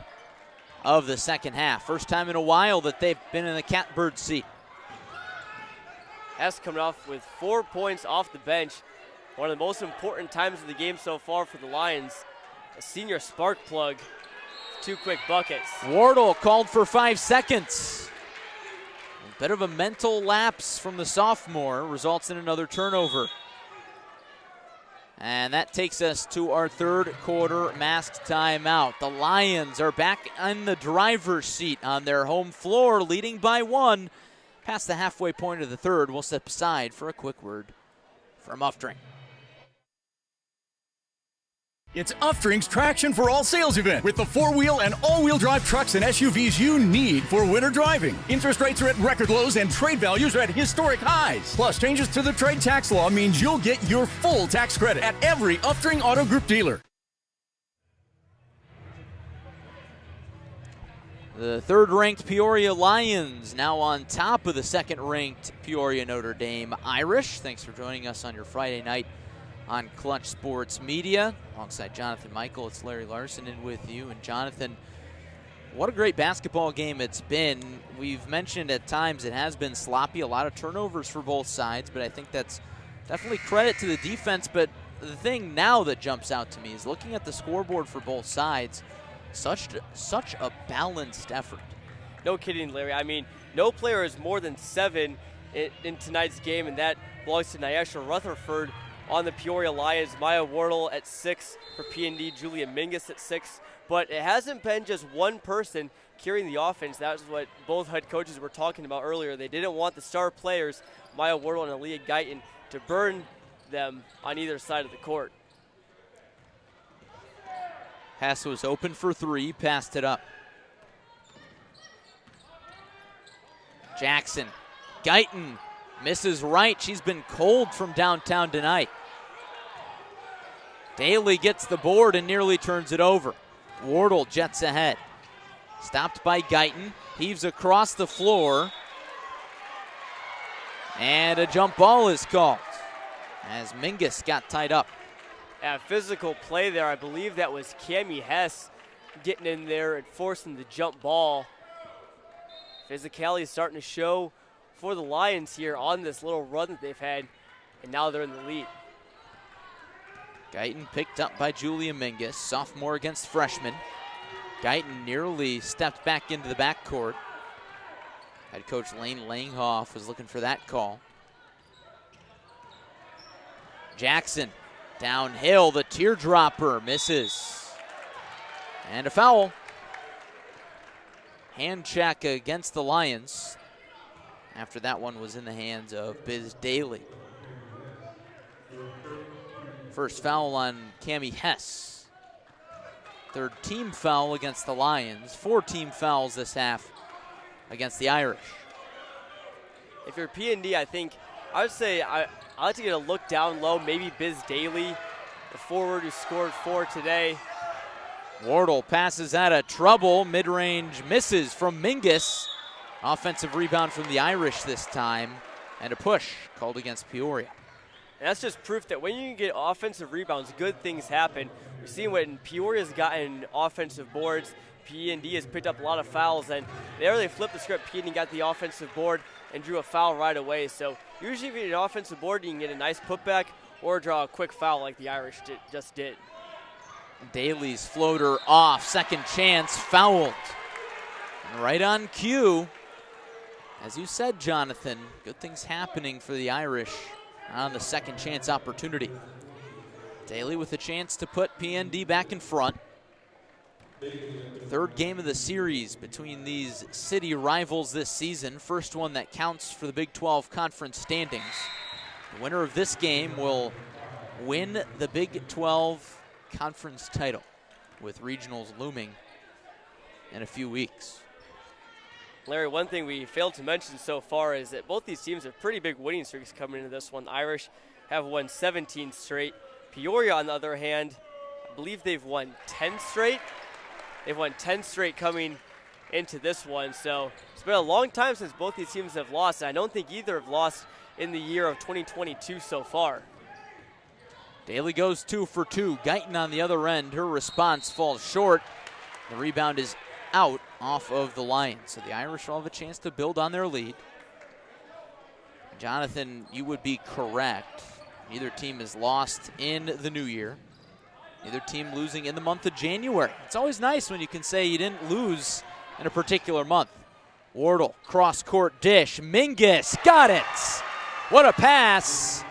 of the second half. First time in a while that they've been in the catbird seat. Hess coming off with 4 points off the bench. One of the most important times of the game so far for the Lions. A senior spark plug. 2 quick buckets. Wardle called for 5 seconds. A bit of a mental lapse from the sophomore results in another turnover. And that takes us to our third quarter masked timeout. The Lions are back in the driver's seat on their home floor, leading by 1. Past the halfway point of the third, we'll step aside for a quick word from Uftring. It's Uftring's Traction for All sales event with the 4-wheel and all-wheel drive trucks and SUVs you need for winter driving. Interest rates are at record lows and trade values are at historic highs. Plus, changes to the trade tax law means you'll get your full tax credit at every Uftring Auto Group dealer. The third-ranked Peoria Lions now on top of the second-ranked Peoria Notre Dame Irish. Thanks for joining us on your Friday night on Clutch Sports Media. Alongside Jonathan Michael, it's Larry Larson in with you. And Jonathan, what a great basketball game it's been. We've mentioned at times it has been sloppy, a lot of turnovers for both sides, but I think that's definitely credit to the defense. But the thing now that jumps out to me is looking at the scoreboard for both sides. Such a balanced effort. No kidding, Larry. I mean, no player is more than 7 in tonight's game, and that belongs to Nyesha Rutherford on the Peoria Lions. Maya Wardle at 6 for P&D, Julia Mingus at 6. But it hasn't been just one person carrying the offense. That was what both head coaches were talking about earlier. They didn't want the star players, Maya Wardle and Aaliyah Guyton, to burn them on either side of the court. Hess was open for 3, passed it up. Jackson, Guyton misses right. She's been cold from downtown tonight. Daly gets the board and nearly turns it over. Wardle jets ahead. Stopped by Guyton, heaves across the floor. And a jump ball is called as Mingus got tied up. Physical play there. I believe that was Cammie Hess getting in there and forcing the jump ball. Physicality is starting to show for the Lions here on this little run that they've had, and now they're in the lead. Guyton picked up by Julia Mingus, sophomore against freshman. Guyton nearly stepped back into the backcourt. Head coach Lane Langhoff was looking for that call. Jackson downhill, the teardropper misses. And a foul. Hand check against the Lions. After that one was in the hands of Biz Daly. First foul on Cammie Hess. Third team foul against the Lions. 4 team fouls this half against the Irish. If you're P&D, I think I would say I like to get a look down low, maybe Biz Daly, the forward who scored 4 today. Wardle passes out of trouble. Mid-range misses from Mingus. Offensive rebound from the Irish this time. And a push called against Peoria. And that's just proof that when you get offensive rebounds, good things happen. We've seen when Peoria's gotten offensive boards, P&D has picked up a lot of fouls, and there they flipped the script. P&D got the offensive board and drew a foul right away. So usually if you get an offensive board, you can get a nice putback or draw a quick foul like the Irish just did. Daly's floater off, second chance, fouled. And right on cue, as you said, Jonathan, good things happening for the Irish on the second chance opportunity. Daly with a chance to put P&D back in front. Third game of the series between these city rivals this season. First one that counts for the Big 12 conference standings. The winner of this game will win the Big 12 conference title, with regionals looming in a few weeks. Larry, one thing we failed to mention so far is that both these teams have pretty big winning streaks coming into this one. The Irish have won 17 straight. Peoria, on the other hand, I believe they've won 10 straight. They've won 10 straight coming into this one. So it's been a long time since both these teams have lost. And I don't think either have lost in the year of 2022 so far. Daly goes 2 for 2. Guyton on the other end. Her response falls short. The rebound is out off of the Lions. So the Irish will have a chance to build on their lead. Jonathan, you would be correct. Neither team has lost in the new year. Neither team losing in the month of January. It's always nice when you can say you didn't lose in a particular month. Wardle, cross-court dish. Mingus got it. What a pass.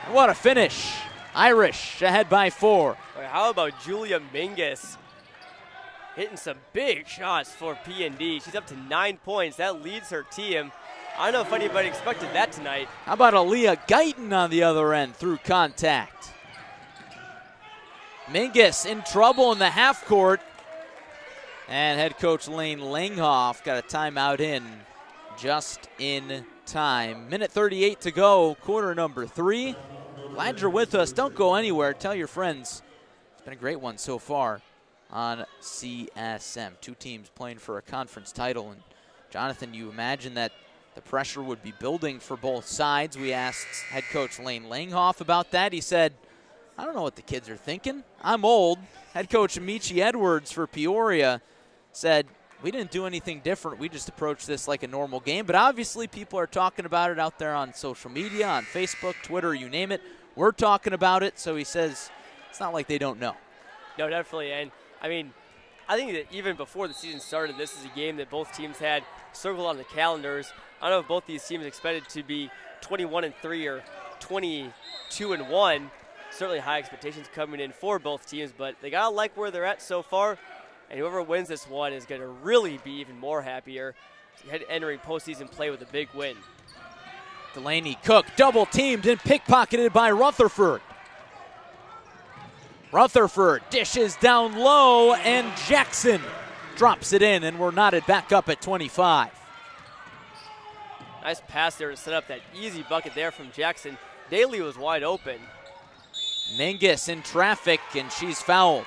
And what a finish. Irish ahead by 4. How about Julia Mingus hitting some big shots for P&D. She's up to 9 points. That leads her team. I don't know if anybody expected that tonight. How about Aaliyah Guyton on the other end through contact? Mingus in trouble in the half court. And head coach Lane Langhoff got a timeout in just in time. Minute 38 to go, quarter number 3. Glad you're with us. Don't go anywhere. Tell your friends. It's been a great one so far on CSM. 2 teams playing for a conference title. And Jonathan, you imagine that the pressure would be building for both sides. We asked head coach Lane Langhoff about that. He said, I don't know what the kids are thinking. I'm old. Head coach Amici Edwards for Peoria said, we didn't do anything different. We just approached this like a normal game. But obviously people are talking about it out there on social media, on Facebook, Twitter, you name it. We're talking about it. So he says it's not like they don't know. No, definitely. And, I mean, I think that even before the season started, this is a game that both teams had circled on the calendars. I don't know if both these teams expected to be 21-3 or 22-1. Certainly high expectations coming in for both teams, but they got to like where they're at so far. And whoever wins this one is going to really be even more happier entering postseason play with a big win. Delaney Cook double teamed and pickpocketed by Rutherford. Rutherford dishes down low and Jackson drops it in, and we're knotted back up at 25. Nice pass there to set up that easy bucket there from Jackson. Daly was wide open. Mingus in traffic, and she's fouled.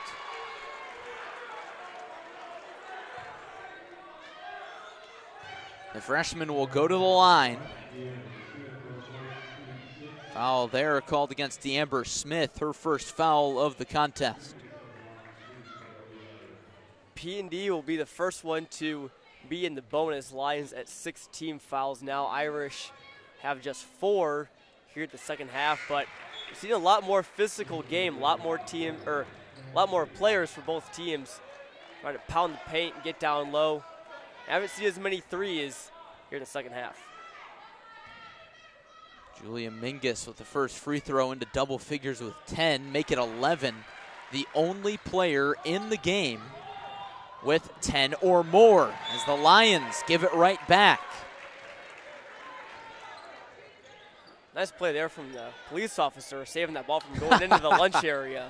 The freshman will go to the line. Foul there called against D'Amber Smith, her first foul of the contest. P&D will be the first one to be in the bonus. Lions at 6 team fouls now. Irish have just 4 here at the second half, but we've seen a lot more physical game, a lot more players for both teams trying to pound the paint and get down low. I haven't seen as many threes here in the second half. Julia Mingus with the first free throw into double figures with 10, make it 11. The only player in the game with 10 or more as the Lions give it right back. Nice play there from the police officer, saving that ball from going into the lunch area.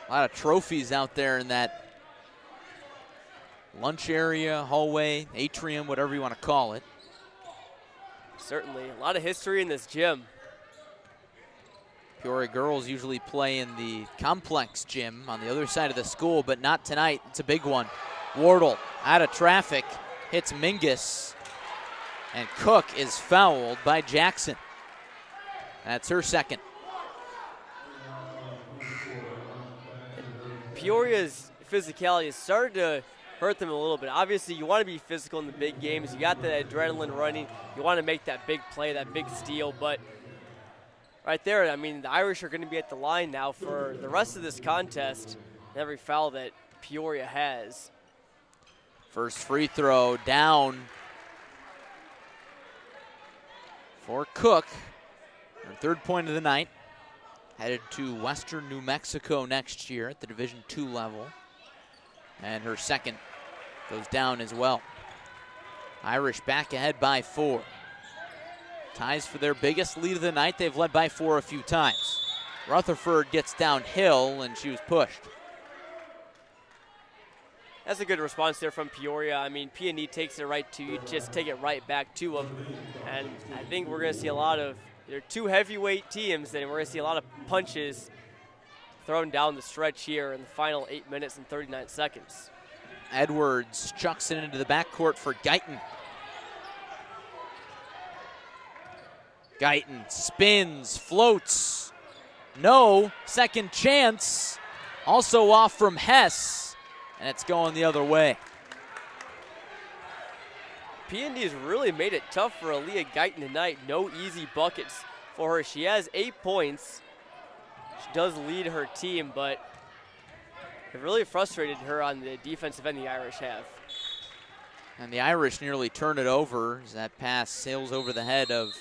A lot of trophies out there in that lunch area, hallway, atrium, whatever you want to call it. Certainly. A lot of history in this gym. Peoria girls usually play in the complex gym on the other side of the school, but not tonight. It's a big one. Wardle out of traffic, hits Mingus, and Cook is fouled by Jackson. That's her second. Peoria's physicality has started to hurt them a little bit. Obviously, you want to be physical in the big games. You got that adrenaline running. You want to make that big play, that big steal. But right there, I mean, the Irish are going to be at the line now for the rest of this contest and every foul that Peoria has. First free throw down for Cook. Her 3rd point of the night. Headed to Western New Mexico next year at the Division II level. And her second goes down as well. Irish back ahead by 4. Ties for their biggest lead of the night. They've led by 4 a few times. Rutherford gets downhill, and she was pushed. That's a good response there from Peoria. I mean, P&D takes it right to you, just take it right back to them. And I think we're going to see a lot of, they're 2 heavyweight teams, and we're going to see a lot of punches thrown down the stretch here in the final 8 minutes and 39 seconds. Edwards chucks it into the backcourt for Guyton. Guyton spins, floats. No, second chance. Also off from Hess. and it's going the other way. P&D has really made it tough for Aaliyah Guyton tonight. No easy buckets for her. She has 8 points. She does lead her team, but it really frustrated her on the defensive end the Irish have. And the Irish nearly turn it over as that pass sails over the head of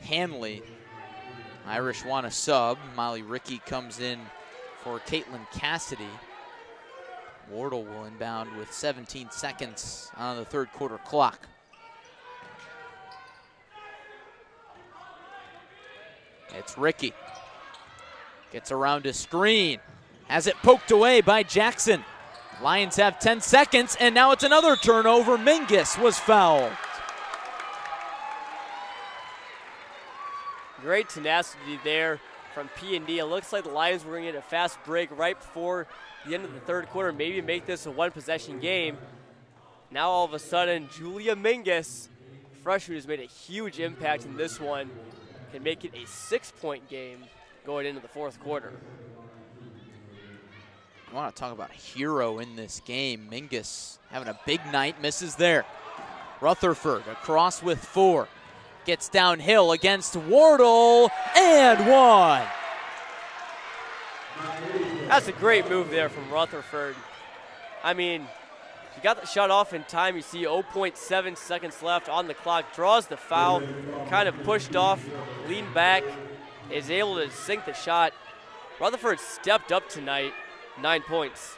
Hanley. Irish want a sub. Molly Rickey comes in for Caitlin Cassidy. Wardle will inbound with 17 seconds on the third quarter clock. It's Rickey. Gets around a screen. Has it poked away by Jackson. Lions have 10 seconds, and now it's another turnover. Mingus was fouled. Great tenacity there from P&D. It looks like the Lions were going to get a fast break right before the end of the third quarter, maybe make this a one-possession game. Now all of a sudden, Julia Mingus, freshman who's made a huge impact in this one, can make it a 6-point game going into the fourth quarter. I want to talk about a hero in this game. Mingus having a big night, misses there. Rutherford across with 4. Gets downhill against Wardle, and 1. That's a great move there from Rutherford. I mean, she got the shot off in time. You see 0.7 seconds left on the clock. Draws the foul, kind of pushed off, leaned back, is able to sink the shot. Rutherford stepped up tonight, 9 points.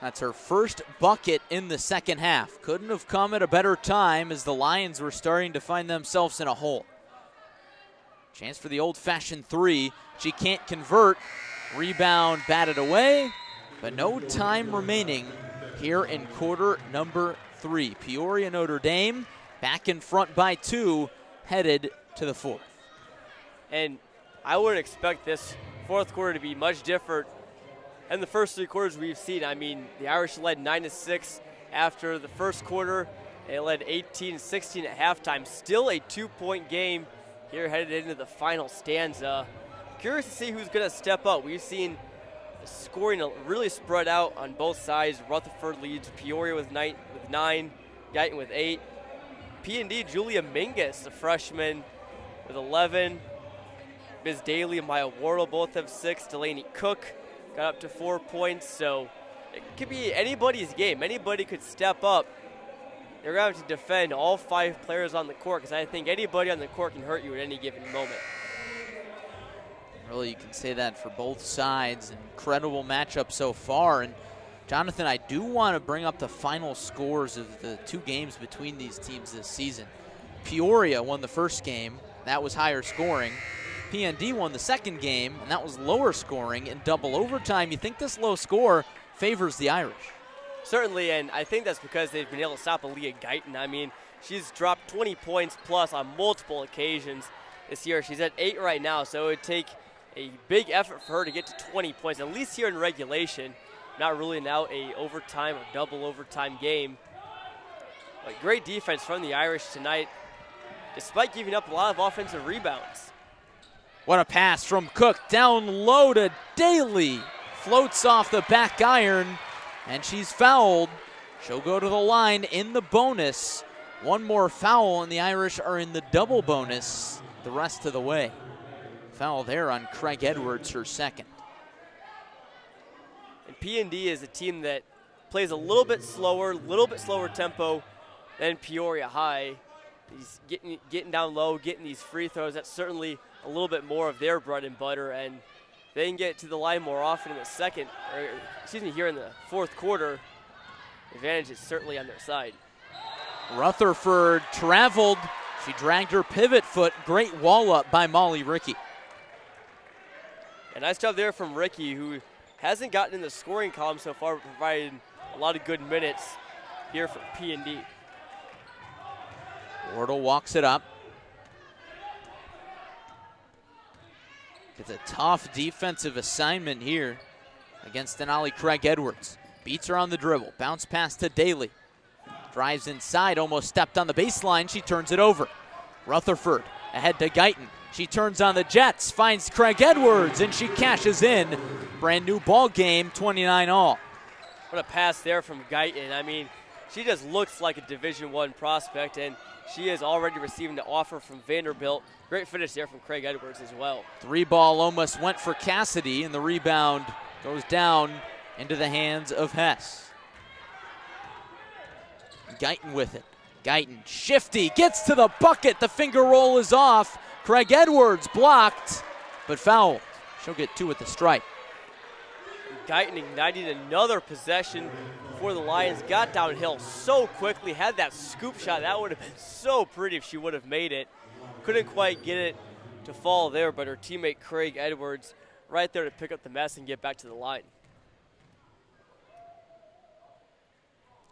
That's her first bucket in the second half. Couldn't have come at a better time as the Lions were starting to find themselves in a hole. Chance for the old-fashioned 3. She can't convert. Rebound batted away, but no time remaining here in quarter number 3. Peoria Notre Dame back in front by 2, headed to the fourth. And I wouldn't expect this fourth quarter to be much different than the first 3 quarters we've seen. I mean, the Irish led 9-6 after the first quarter. They led 18-16 at halftime. Still a 2-point game here headed into the final stanza. Curious to see who's going to step up. We've seen scoring really spread out on both sides. Rutherford leads Peoria with 9, Guyton with 8. P&D, Julia Mingus, the freshman, with 11. Ms. Daly and Maya Wardle both have 6. Delaney Cook got up to 4 points. So it could be anybody's game. Anybody could step up. They're going to have to defend all 5 players on the court because I think anybody on the court can hurt you at any given moment. Really, you can say that for both sides. Incredible matchup so far. And Jonathan, I do want to bring up the final scores of the 2 games between these teams this season. Peoria won the first game. That was higher scoring. P&D won the second game, and that was lower scoring in double overtime. You think this low score favors the Irish? Certainly, and I think that's because they've been able to stop Aaliyah Guyton. I mean, she's dropped 20 points plus on multiple occasions this year. She's at 8 right now, so it would take a big effort for her to get to 20 points, at least here in regulation. Not ruling out a overtime or double overtime game. But great defense from the Irish tonight, despite giving up a lot of offensive rebounds. What a pass from Cook, down low to Daly. Floats off the back iron, and she's fouled. She'll go to the line in the bonus. One more foul, and the Irish are in the double bonus the rest of the way. Foul there on Craig Edwards, her second. And P&D is a team that plays a little bit slower tempo than Peoria High. He's getting down low, getting these free throws. That's certainly a little bit more of their bread and butter, and they can get to the line more often in the here in the fourth quarter. The advantage is certainly on their side. Rutherford traveled. She dragged her pivot foot. Great wall up by Molly Rickey. A nice job there from Rickey, who hasn't gotten in the scoring column so far, but provided a lot of good minutes here for P&D. Wardle walks it up. Gets a tough defensive assignment here against Denali Craig Edwards. Beats her on the dribble. Bounce pass to Daly. Drives inside, almost stepped on the baseline. She turns it over. Rutherford ahead to Guyton. She turns on the Jets, finds Craig Edwards, and she cashes in. Brand new ball game, 29-all. What a pass there from Guyton. I mean, she just looks like a Division I prospect, and she is already receiving the offer from Vanderbilt. Great finish there from Craig Edwards as well. 3-ball almost went for Cassidy, and the rebound goes down into the hands of Hess. Guyton with it. Guyton, shifty, gets to the bucket. The finger roll is off. Craig Edwards blocked, but fouled. She'll get 2 at the stripe. Guyton igniting another possession for the Lions. Got downhill so quickly, had that scoop shot. That would have been so pretty if she would have made it. Couldn't quite get it to fall there, but her teammate Craig Edwards right there to pick up the mess and get back to the line.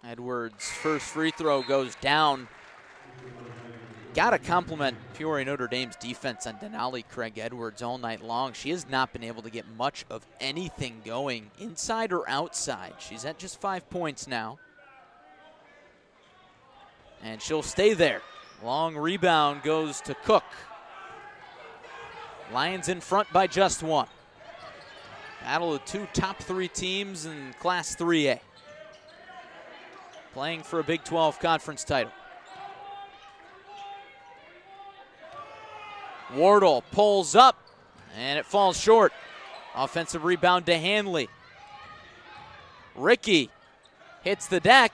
Edwards' first free throw goes down. Got to compliment Peoria Notre Dame's defense on Denali Craig Edwards all night long. She has not been able to get much of anything going, inside or outside. She's at just 5 points now. And she'll stay there. Long rebound goes to Cook. Lions in front by just 1. Battle of 2 top 3 teams in Class 3A. Playing for a Big 12 conference title. Wardle pulls up, and it falls short. Offensive rebound to Hanley. Ricky hits the deck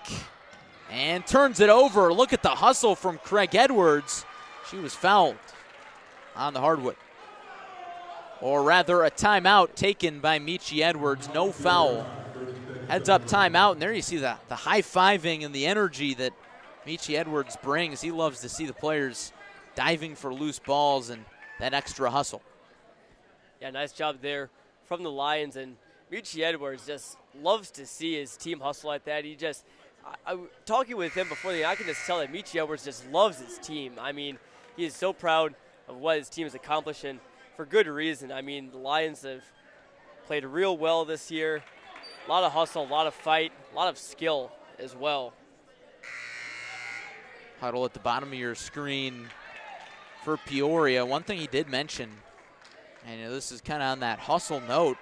and turns it over. Look at the hustle from Craig Edwards. She was fouled on the hardwood. Or rather, a timeout taken by Michi Edwards. No foul. Heads up timeout, and there you see the high-fiving and the energy that Michi Edwards brings. He loves to see the players diving for loose balls and that extra hustle. Yeah, nice job there from the Lions, and Michi Edwards just loves to see his team hustle like that. He just, talking with him before the game, I can just tell that Michi Edwards just loves his team. I mean, he is so proud of what his team has accomplished, and for good reason. I mean, the Lions have played real well this year. A lot of hustle, a lot of fight, a lot of skill as well. Huddle at the bottom of your screen for Peoria. One thing he did mention, and this is kind of on that hustle note,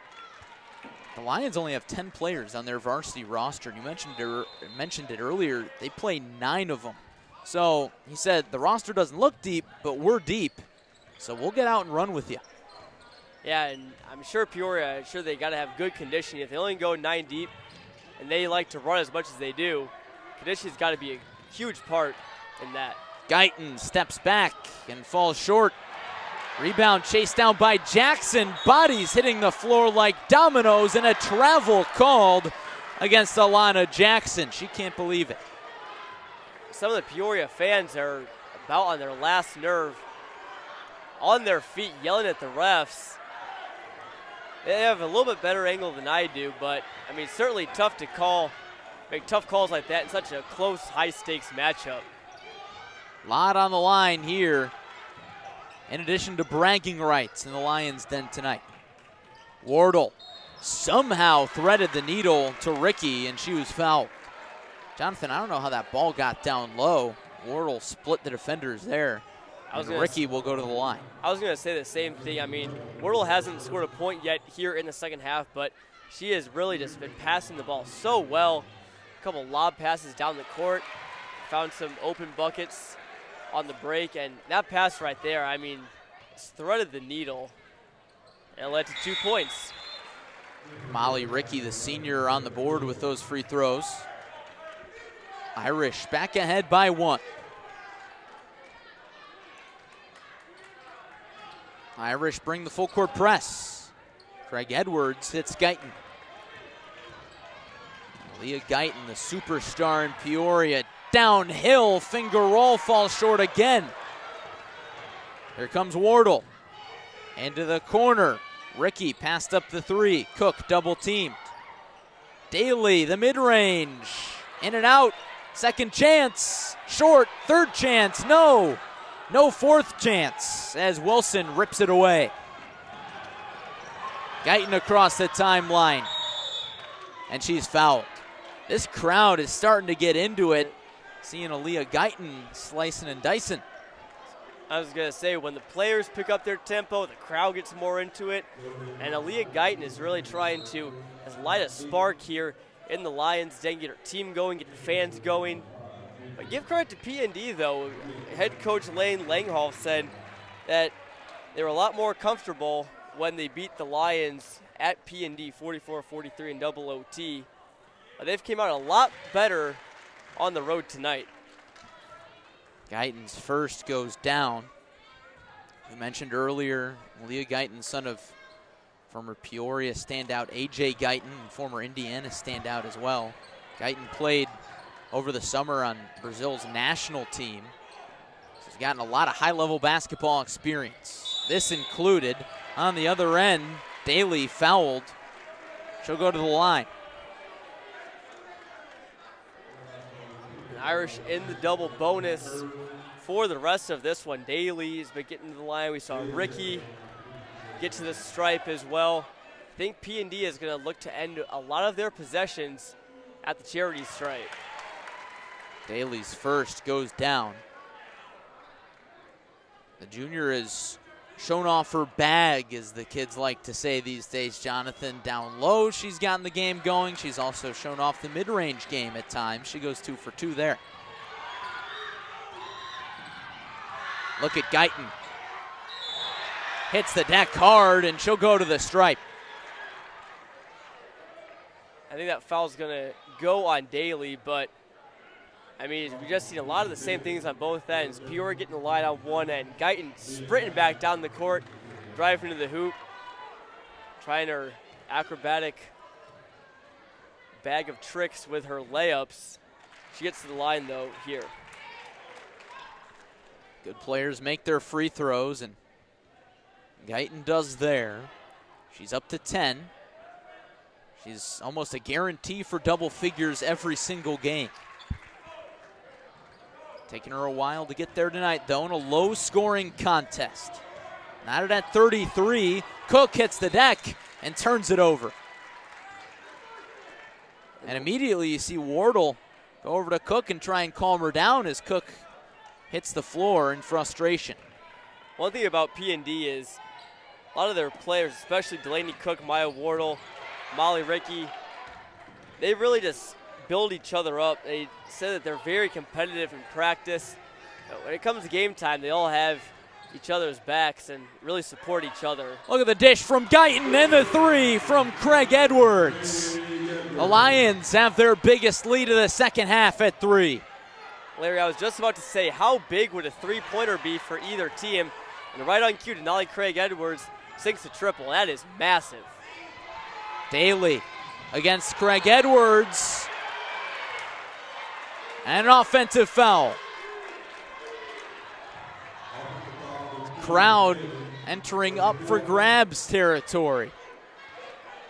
the Lions only have 10 players on their varsity roster. You mentioned it earlier. They play 9 of them. So he said the roster doesn't look deep, but we're deep. So we'll get out and run with you. Yeah, and I'm sure Peoria, they got to have good conditioning. If they only go 9 deep and they like to run as much as they do, conditioning's got to be a huge part in that. Guyton steps back and falls short. Rebound chased down by Jackson. Bodies hitting the floor like dominoes, and a travel called against Alana Jackson. She can't believe it. Some of the Peoria fans are about on their last nerve, on their feet, yelling at the refs. They have a little bit better angle than I do, but, I mean, certainly tough to call, make tough calls like that in such a close, high-stakes matchup. Lot on the line here, in addition to bragging rights in the Lions' den tonight. Wardle somehow threaded the needle to Ricky, and she was fouled. Jonathan, I don't know how that ball got down low. Wardle split the defenders there. Ricky will go to the line. I was going to say the same thing. I mean, Wardle hasn't scored a point yet here in the second half, but she has really just been passing the ball so well. A couple lob passes down the court, found some open buckets on the break, and that pass right there, I mean, it's threaded the needle, and it led to 2 points. Molly Ricky, the senior, on the board with those free throws. Irish back ahead by 1. Irish bring the full court press. Craig Edwards hits Guyton. Leah Guyton, the superstar in Peoria, downhill, finger roll, falls short again. Here comes Wardle. Into the corner. Ricky passed up the 3. Cook double teamed. Daly, the mid-range. In and out. Second chance. Short. Third chance. No. No fourth chance as Wilson rips it away. Guyton across the timeline. And she's fouled. This crowd is starting to get into it. Seeing Aaliyah Guyton slicing and dicing. I was going to say, when the players pick up their tempo, the crowd gets more into it, and Aaliyah Guyton is really trying to light a spark here in the Lions Den, get her team going, get the fans going. But give credit to P&D, though. Head coach Lane Langhoff said that they were a lot more comfortable when they beat the Lions at P&D 44-43 in double OT. But they've came out a lot better on the road tonight. Guyton's first goes down. We mentioned earlier, Leah Guyton, son of former Peoria standout A.J. Guyton, and former Indiana standout as well. Guyton played over the summer on Brazil's national team. She's gotten a lot of high-level basketball experience. This included, on the other end, Daly fouled. She'll go to the line. Irish in the double bonus for the rest of this one. Daly has been getting to the line. We saw Ricky get to the stripe as well. I think P&D is going to look to end a lot of their possessions at the charity stripe. Daly's first goes down. The junior has shown off her bag, as the kids like to say these days, Jonathan. Down low, she's gotten the game going. She's also shown off the mid-range game at times. She goes 2 for 2 there. Look at Guyton. Hits the deck hard, and she'll go to the stripe. I think that foul's going to go on Daly, but I mean, we just seen a lot of the same things on both ends. Peoria getting the line on one end. Guyton sprinting back down the court, driving to the hoop, trying her acrobatic bag of tricks with her layups. She gets to the line, though, here. Good players make their free throws, and Guyton does there. She's up to 10. She's almost a guarantee for double figures every single game. Taking her a while to get there tonight, though, in a low-scoring contest. Knotted at 33. Cook hits the deck and turns it over. And immediately you see Wardle go over to Cook and try and calm her down as Cook hits the floor in frustration. One thing about P&D is a lot of their players, especially Delaney Cook, Maya Wardle, Molly Ricky, they really just build each other up. They say that they're very competitive in practice. But when it comes to game time, they all have each other's backs and really support each other. Look at the dish from Guyton and the three from Craig Edwards. The Lions have their biggest lead of the second half at 3. Larry, I was just about to say, how big would a three-pointer be for either team? And right on cue, Denali Craig Edwards sinks a triple. That is massive. Daly against Craig Edwards. And an offensive foul. Crowd entering up for grabs territory.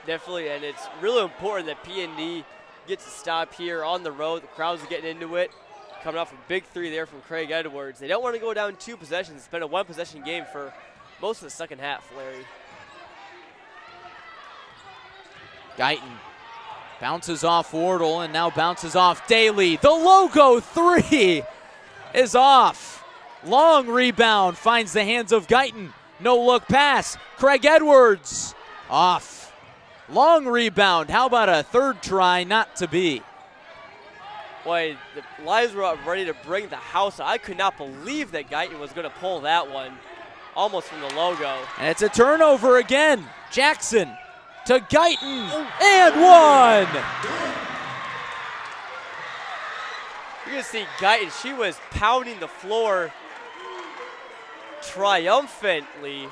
Definitely, and it's really important that P&D gets a stop here on the road. The crowd's getting into it. Coming off a big three there from Craig Edwards. They don't want to go down 2 possessions. It's been a 1-possession game for most of the second half, Larry. Guyton bounces off Wardle and now bounces off Daly. The logo 3 is off. Long rebound finds the hands of Guyton. No look pass. Craig Edwards off. Long rebound. How about a third try? Not to be. Boy, the Lions were ready to bring the house. I could not believe that Guyton was going to pull that one almost from the logo. And it's a turnover again. Jackson to Guyton, and one! You're going to see Guyton. She was pounding the floor triumphantly,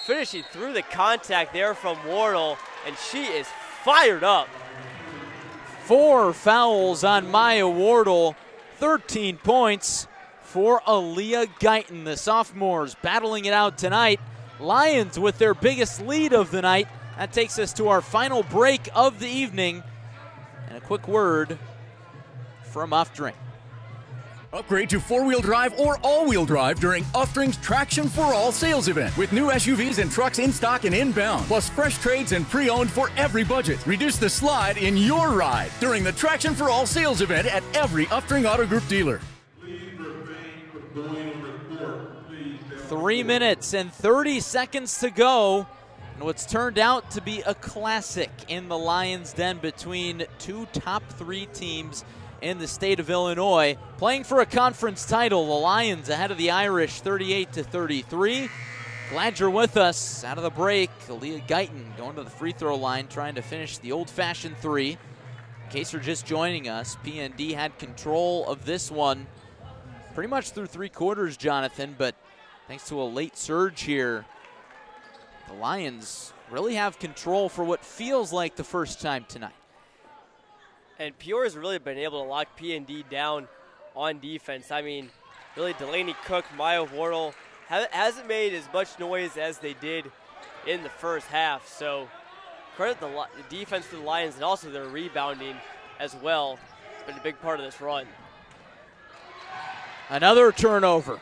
finishing through the contact there from Wardle, and she is fired up. 4 fouls on Maya Wardle, 13 points for Aaliyah Guyton. The sophomores battling it out tonight. Lions with their biggest lead of the night. That takes us to our final break of the evening. And a quick word from Uftring. Upgrade to 4-wheel drive or all-wheel drive during Uftring's Traction for All sales event. With new SUVs and trucks in stock and inbound, plus fresh trades and pre-owned for every budget. Reduce the slide in your ride during the Traction for All sales event at every Uftring Auto Group dealer. Please refrain from going over court. 3 minutes and 30 seconds to go. And what's turned out to be a classic in the Lions' Den between two top 3 teams in the state of Illinois, playing for a conference title. The Lions ahead of the Irish 38-33. Glad you're with us. Out of the break, Aaliyah Guyton going to the free throw line, trying to finish the old-fashioned 3. In case you're just joining us, PND had control of this one pretty much through 3 quarters, Jonathan, but thanks to a late surge here, the Lions really have control for what feels like the first time tonight. And Peoria's really been able to lock PND down on defense. I mean, really Delaney Cook, Maya Wardle hasn't made as much noise as they did in the first half. So credit the defense to the Lions and also their rebounding as well. It's been a big part of this run. Another turnover.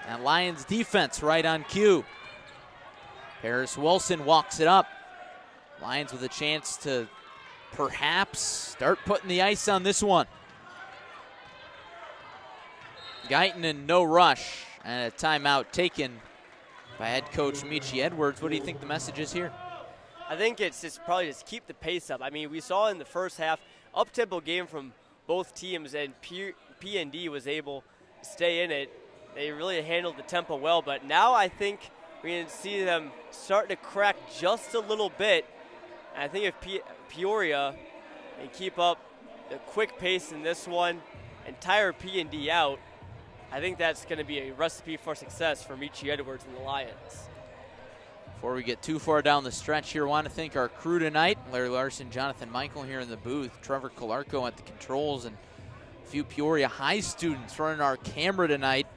And Lions defense right on cue. Paris Wilson walks it up. Lions with a chance to perhaps start putting the ice on this one. Guyton in no rush, and a timeout taken by head coach Michi Edwards. What do you think the message is here? I think it's just probably just keep the pace up. I mean, we saw in the first half, up-tempo game from both teams, and PND was able to stay in it. They really handled the tempo well, but now I think we can see them starting to crack just a little bit. And I think if Peoria can keep up the quick pace in this one and tire PND out, I think that's going to be a recipe for success for Michi Edwards and the Lions. Before we get too far down the stretch here, I want to thank our crew tonight. Larry Larson, Jonathan Michael here in the booth, Trevor Kolarko at the controls, and a few Peoria High students running our camera tonight.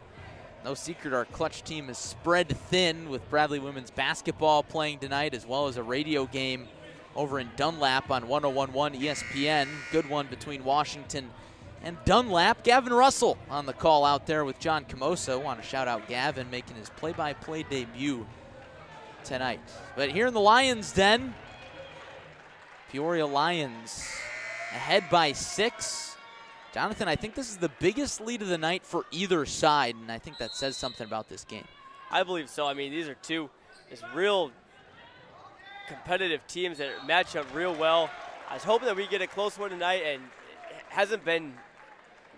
No secret our clutch team is spread thin with Bradley women's basketball playing tonight, as well as a radio game over in Dunlap on 101.1 ESPN. Good one between Washington and Dunlap. Gavin Russell on the call out there with John Camoso. Want to shout out Gavin making his play-by-play debut tonight. But here in the Lions' Den, Peoria Lions ahead by 6. Jonathan, I think this is the biggest lead of the night for either side, and I think that says something about this game. I believe so. I mean, these are two just real competitive teams that match up real well. I was hoping that we get a close one tonight, and it hasn't been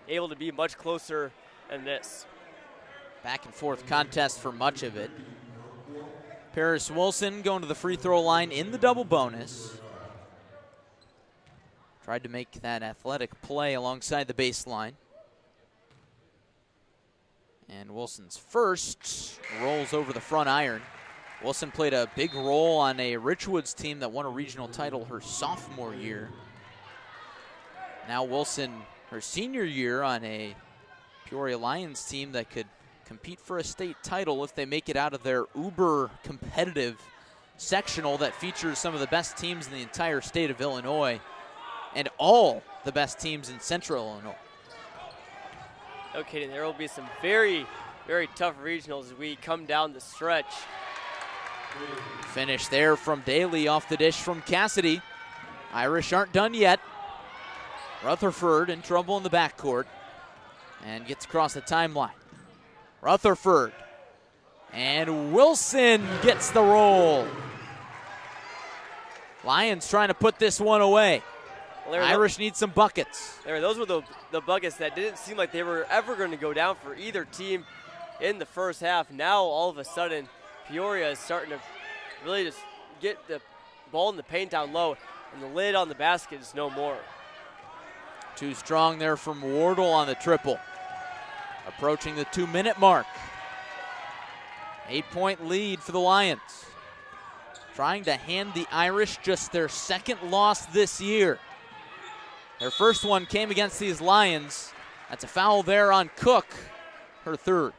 able to be much closer than this. Back and forth contest for much of it. Paris Wilson going to the free throw line in the double bonus. Tried to make that athletic play alongside the baseline. And Wilson's first rolls over the front iron. Wilson played a big role on a Richwoods team that won a regional title her sophomore year. Now Wilson, her senior year, on a Peoria Lions team that could compete for a state title if they make it out of their uber competitive sectional that features some of the best teams in the entire state of Illinois and all the best teams in central Illinois. Okay, there will be some very, very tough regionals as we come down the stretch. Finish there from Daly off the dish from Cassidy. Irish aren't done yet. Rutherford in trouble in the backcourt and gets across the timeline. Rutherford and Wilson gets the roll. Lions trying to put this one away. Well, Irish need some buckets. Those were the buckets that didn't seem like they were ever going to go down for either team in the first half. Now, all of a sudden, Peoria is starting to really just get the ball in the paint down low, and the lid on the basket is no more. Too strong there from Wardle on the triple. Approaching the 2-minute mark. 8-point lead for the Lions. Trying to hand the Irish just their second loss this year. Their first one came against these Lions. That's a foul there on Cook, her third.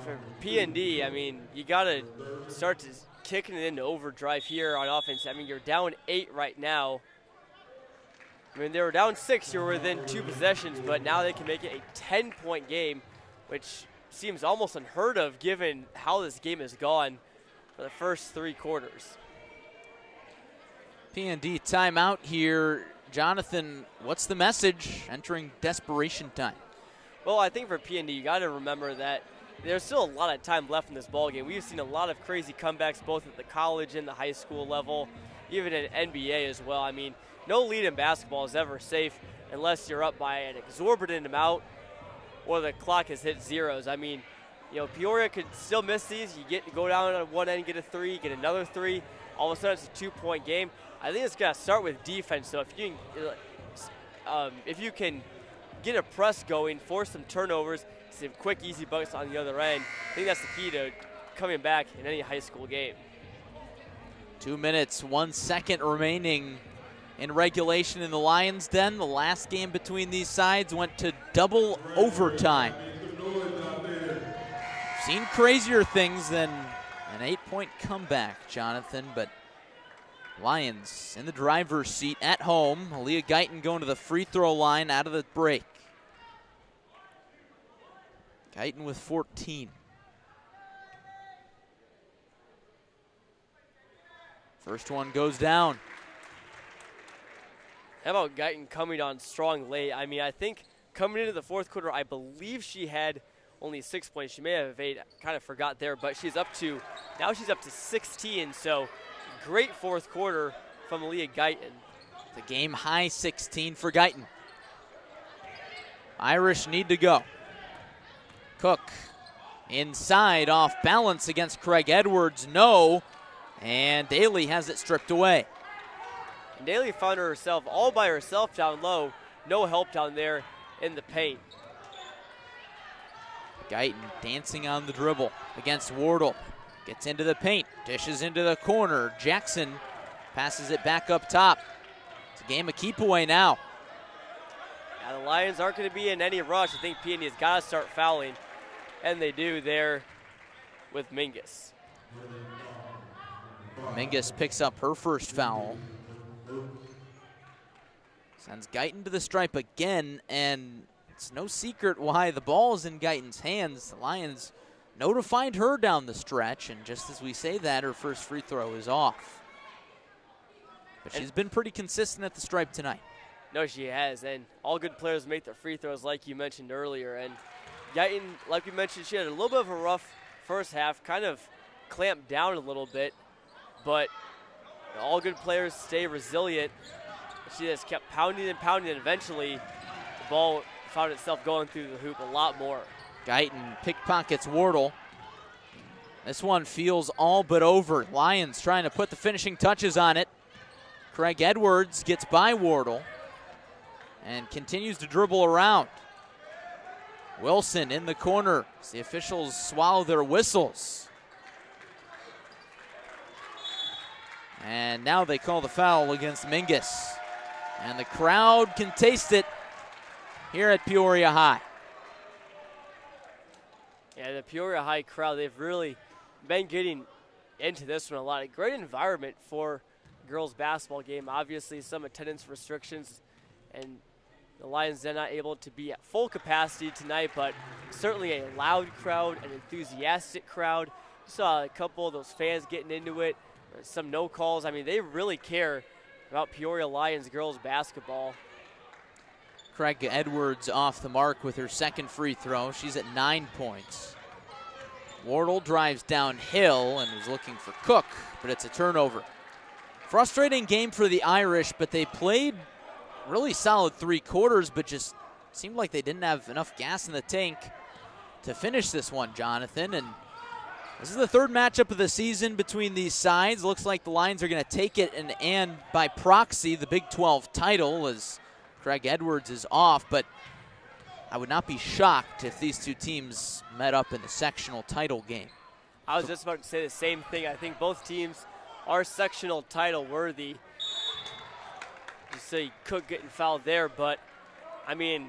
For P&D, I mean, you got to start to kicking it into overdrive here on offense. I mean, you're down 8 right now. I mean, they were down 6. You're within 2 possessions, but now they can make it a 10-point game, which seems almost unheard of given how this game has gone for the first 3 quarters. P&D timeout here. Jonathan, what's the message entering desperation time? Well, I think for PND, you got to remember that there's still a lot of time left in this ball game. We've seen a lot of crazy comebacks both at the college and the high school level, even in NBA as well. I mean, no lead in basketball is ever safe unless you're up by an exorbitant amount or the clock has hit zeros. I mean, Peoria could still miss these. You go down on one end, get a three, get another three. All of a sudden, it's a 2-point game. I think it's got to start with defense. So if you can get a press going, force some turnovers, some quick, easy buckets on the other end, I think that's the key to coming back in any high school game. 2 minutes, 1 second remaining in regulation in the Lions' Den. The last game between these sides went to double overtime. Seen crazier things than an 8-point comeback, Jonathan, but Lions in the driver's seat at home. Aaliyah Guyton going to the free throw line out of the break. Guyton with 14. First one goes down. How about Guyton coming on strong late? I mean, I think coming into the fourth quarter, I believe she had only 6 points. She may have 8, kind of forgot there, but she's up to 16, so great fourth quarter from Aaliyah Guyton. The game high 16 for Guyton. Irish need to go. Cook inside, off balance against Craig Edwards, no, and Daly has it stripped away. And Daly found herself all by herself down low, no help down there in the paint. Guyton dancing on the dribble against Wardle. Gets into the paint, dishes into the corner. Jackson passes it back up top. It's a game of keep away now. Now the Lions aren't going to be in any rush. I think PND has got to start fouling, and they do there with Mingus. Mingus picks up her first foul. Sends Guyton to the stripe again, and it's no secret why the ball is in Guyton's hands. The Lions know to find her down the stretch, and just as we say that, her first free throw is off. But she's been pretty consistent at the stripe tonight. No, she has, and all good players make their free throws like you mentioned earlier. And Guyton, like we mentioned, she had a little bit of a rough first half, kind of clamped down a little bit, but all good players stay resilient. She just kept pounding and pounding, and eventually the ball found itself going through the hoop a lot more. Guyton pickpockets Wardle. This one feels all but over. Lions trying to put the finishing touches on it. Craig Edwards gets by Wardle and continues to dribble around. Wilson in the corner as the officials swallow their whistles. And now they call the foul against Mingus. And the crowd can taste it here at Peoria High. Yeah, the Peoria High crowd, they've really been getting into this one a lot. A great environment for a girls basketball game. Obviously, some attendance restrictions, and the Lions are not able to be at full capacity tonight, but certainly a loud crowd, an enthusiastic crowd. You saw a couple of those fans getting into it, some no calls. I mean, they really care about Peoria Lions girls basketball. Craig Edwards off the mark with her second free throw. She's at 9 points. Wardle drives downhill and was looking for Cook, but it's a turnover. Frustrating game for the Irish, but they played really solid 3 quarters, but just seemed like they didn't have enough gas in the tank to finish this one, Jonathan. And this is the third matchup of the season between these sides. Looks like the Lions are going to take it and by proxy the Big 12 title, as Craig Edwards is off, but I would not be shocked if these two teams met up in the sectional title game. I was just about to say the same thing. I think both teams are sectional title worthy. You say Cook getting fouled there, but I mean,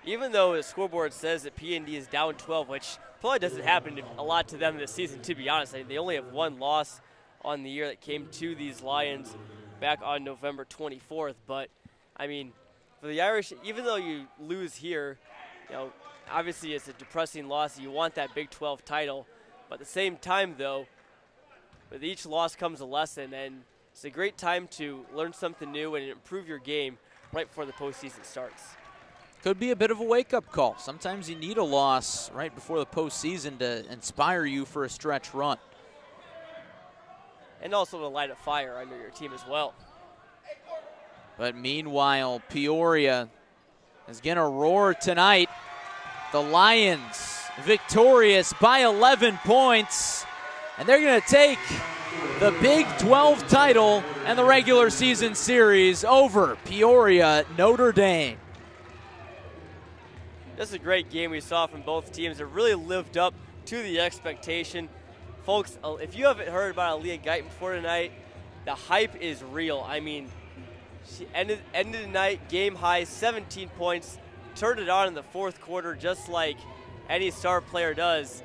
even though the scoreboard says that PND is down 12, which probably doesn't happen a lot to them this season, to be honest. They only have 1 loss on the year that came to these Lions back on November 24th. But, I mean, for the Irish, even though you lose here, obviously it's a depressing loss. You want that Big 12 title. But at the same time, though, with each loss comes a lesson, and it's a great time to learn something new and improve your game right before the postseason starts. Could be a bit of a wake-up call. Sometimes you need a loss right before the postseason to inspire you for a stretch run. And also to light a fire under your team as well. But meanwhile, Peoria is going to roar tonight. The Lions victorious by 11 points. And they're going to take the Big 12 title and the regular season series over Peoria Notre Dame. This is a great game we saw from both teams. It really lived up to the expectation. Folks, if you haven't heard about Aaliyah Guyton before tonight, the hype is real. I mean, she ended the night, game high, 17 points, turned it on in the fourth quarter just like any star player does.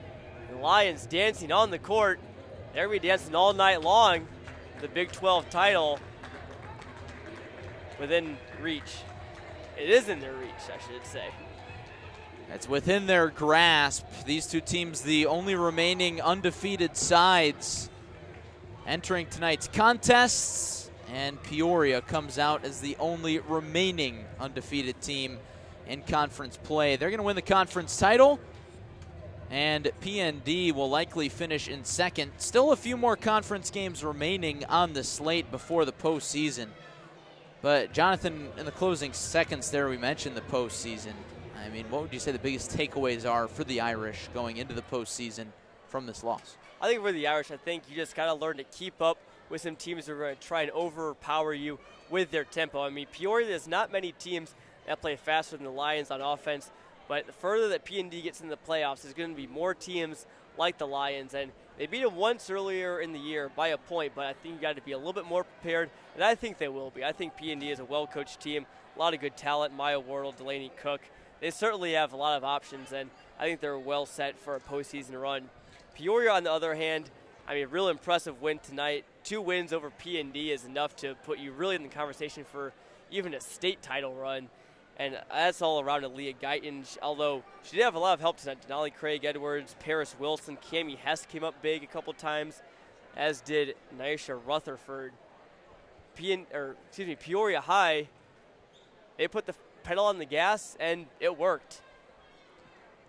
The Lions dancing on the court. They're going to be dancing all night long. The Big 12 title within reach. It is in their reach, I should say. It's within their grasp. These two teams, the only remaining undefeated sides entering tonight's contests, and Peoria comes out as the only remaining undefeated team in conference play. They're going to win the conference title, and PND will likely finish in second. Still a few more conference games remaining on the slate before the postseason. But Jonathan, in the closing seconds there, we mentioned the postseason. I mean, what would you say the biggest takeaways are for the Irish going into the postseason from this loss? I think for the Irish, I think you just got to learn to keep up with some teams that are going to try and overpower you with their tempo. I mean, Peoria, there's not many teams that play faster than the Lions on offense, but the further that PND gets in the playoffs, there's going to be more teams like the Lions, and they beat them once earlier in the year by a point, but I think you got to be a little bit more prepared, and I think they will be. I think PND is a well-coached team, a lot of good talent, Maya Wardle, Delaney Cook. They certainly have a lot of options, and I think they're well set for a postseason run. Peoria, on the other hand, I mean, real impressive win tonight. 2 wins over PND is enough to put you really in the conversation for even a state title run. And that's all around Aaliyah Guyton, although she did have a lot of help tonight. Denali Craig Edwards, Paris Wilson, Cammie Hess came up big a couple times, as did Nyesha Rutherford. Peoria High, they put the pedal on the gas, and it worked.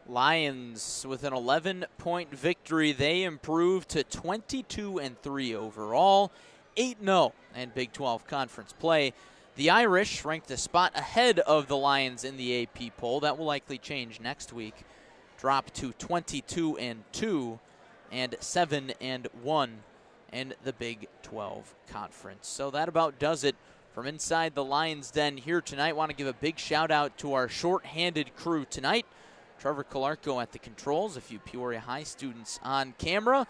Lions with an 11-point victory. They improved to 22-3 overall, 8-0 in Big 12 conference play. The Irish ranked a spot ahead of the Lions in the AP poll. That will likely change next week. Drop to 22-2 and 7-1 in the Big 12 conference. So that about does it from inside the Lions Den here tonight. Want to give a big shout out to our short-handed crew tonight. Trevor Calarco at the controls, a few Peoria High students on camera.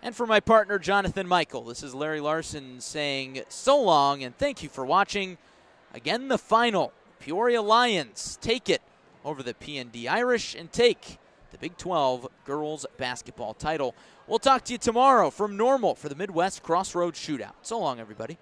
And for my partner, Jonathan Michael, this is Larry Larson saying so long and thank you for watching. Again, the final. Peoria Lions take it over the PND Irish and take the Big 12 girls basketball title. We'll talk to you tomorrow from Normal for the Midwest Crossroads Shootout. So long, everybody.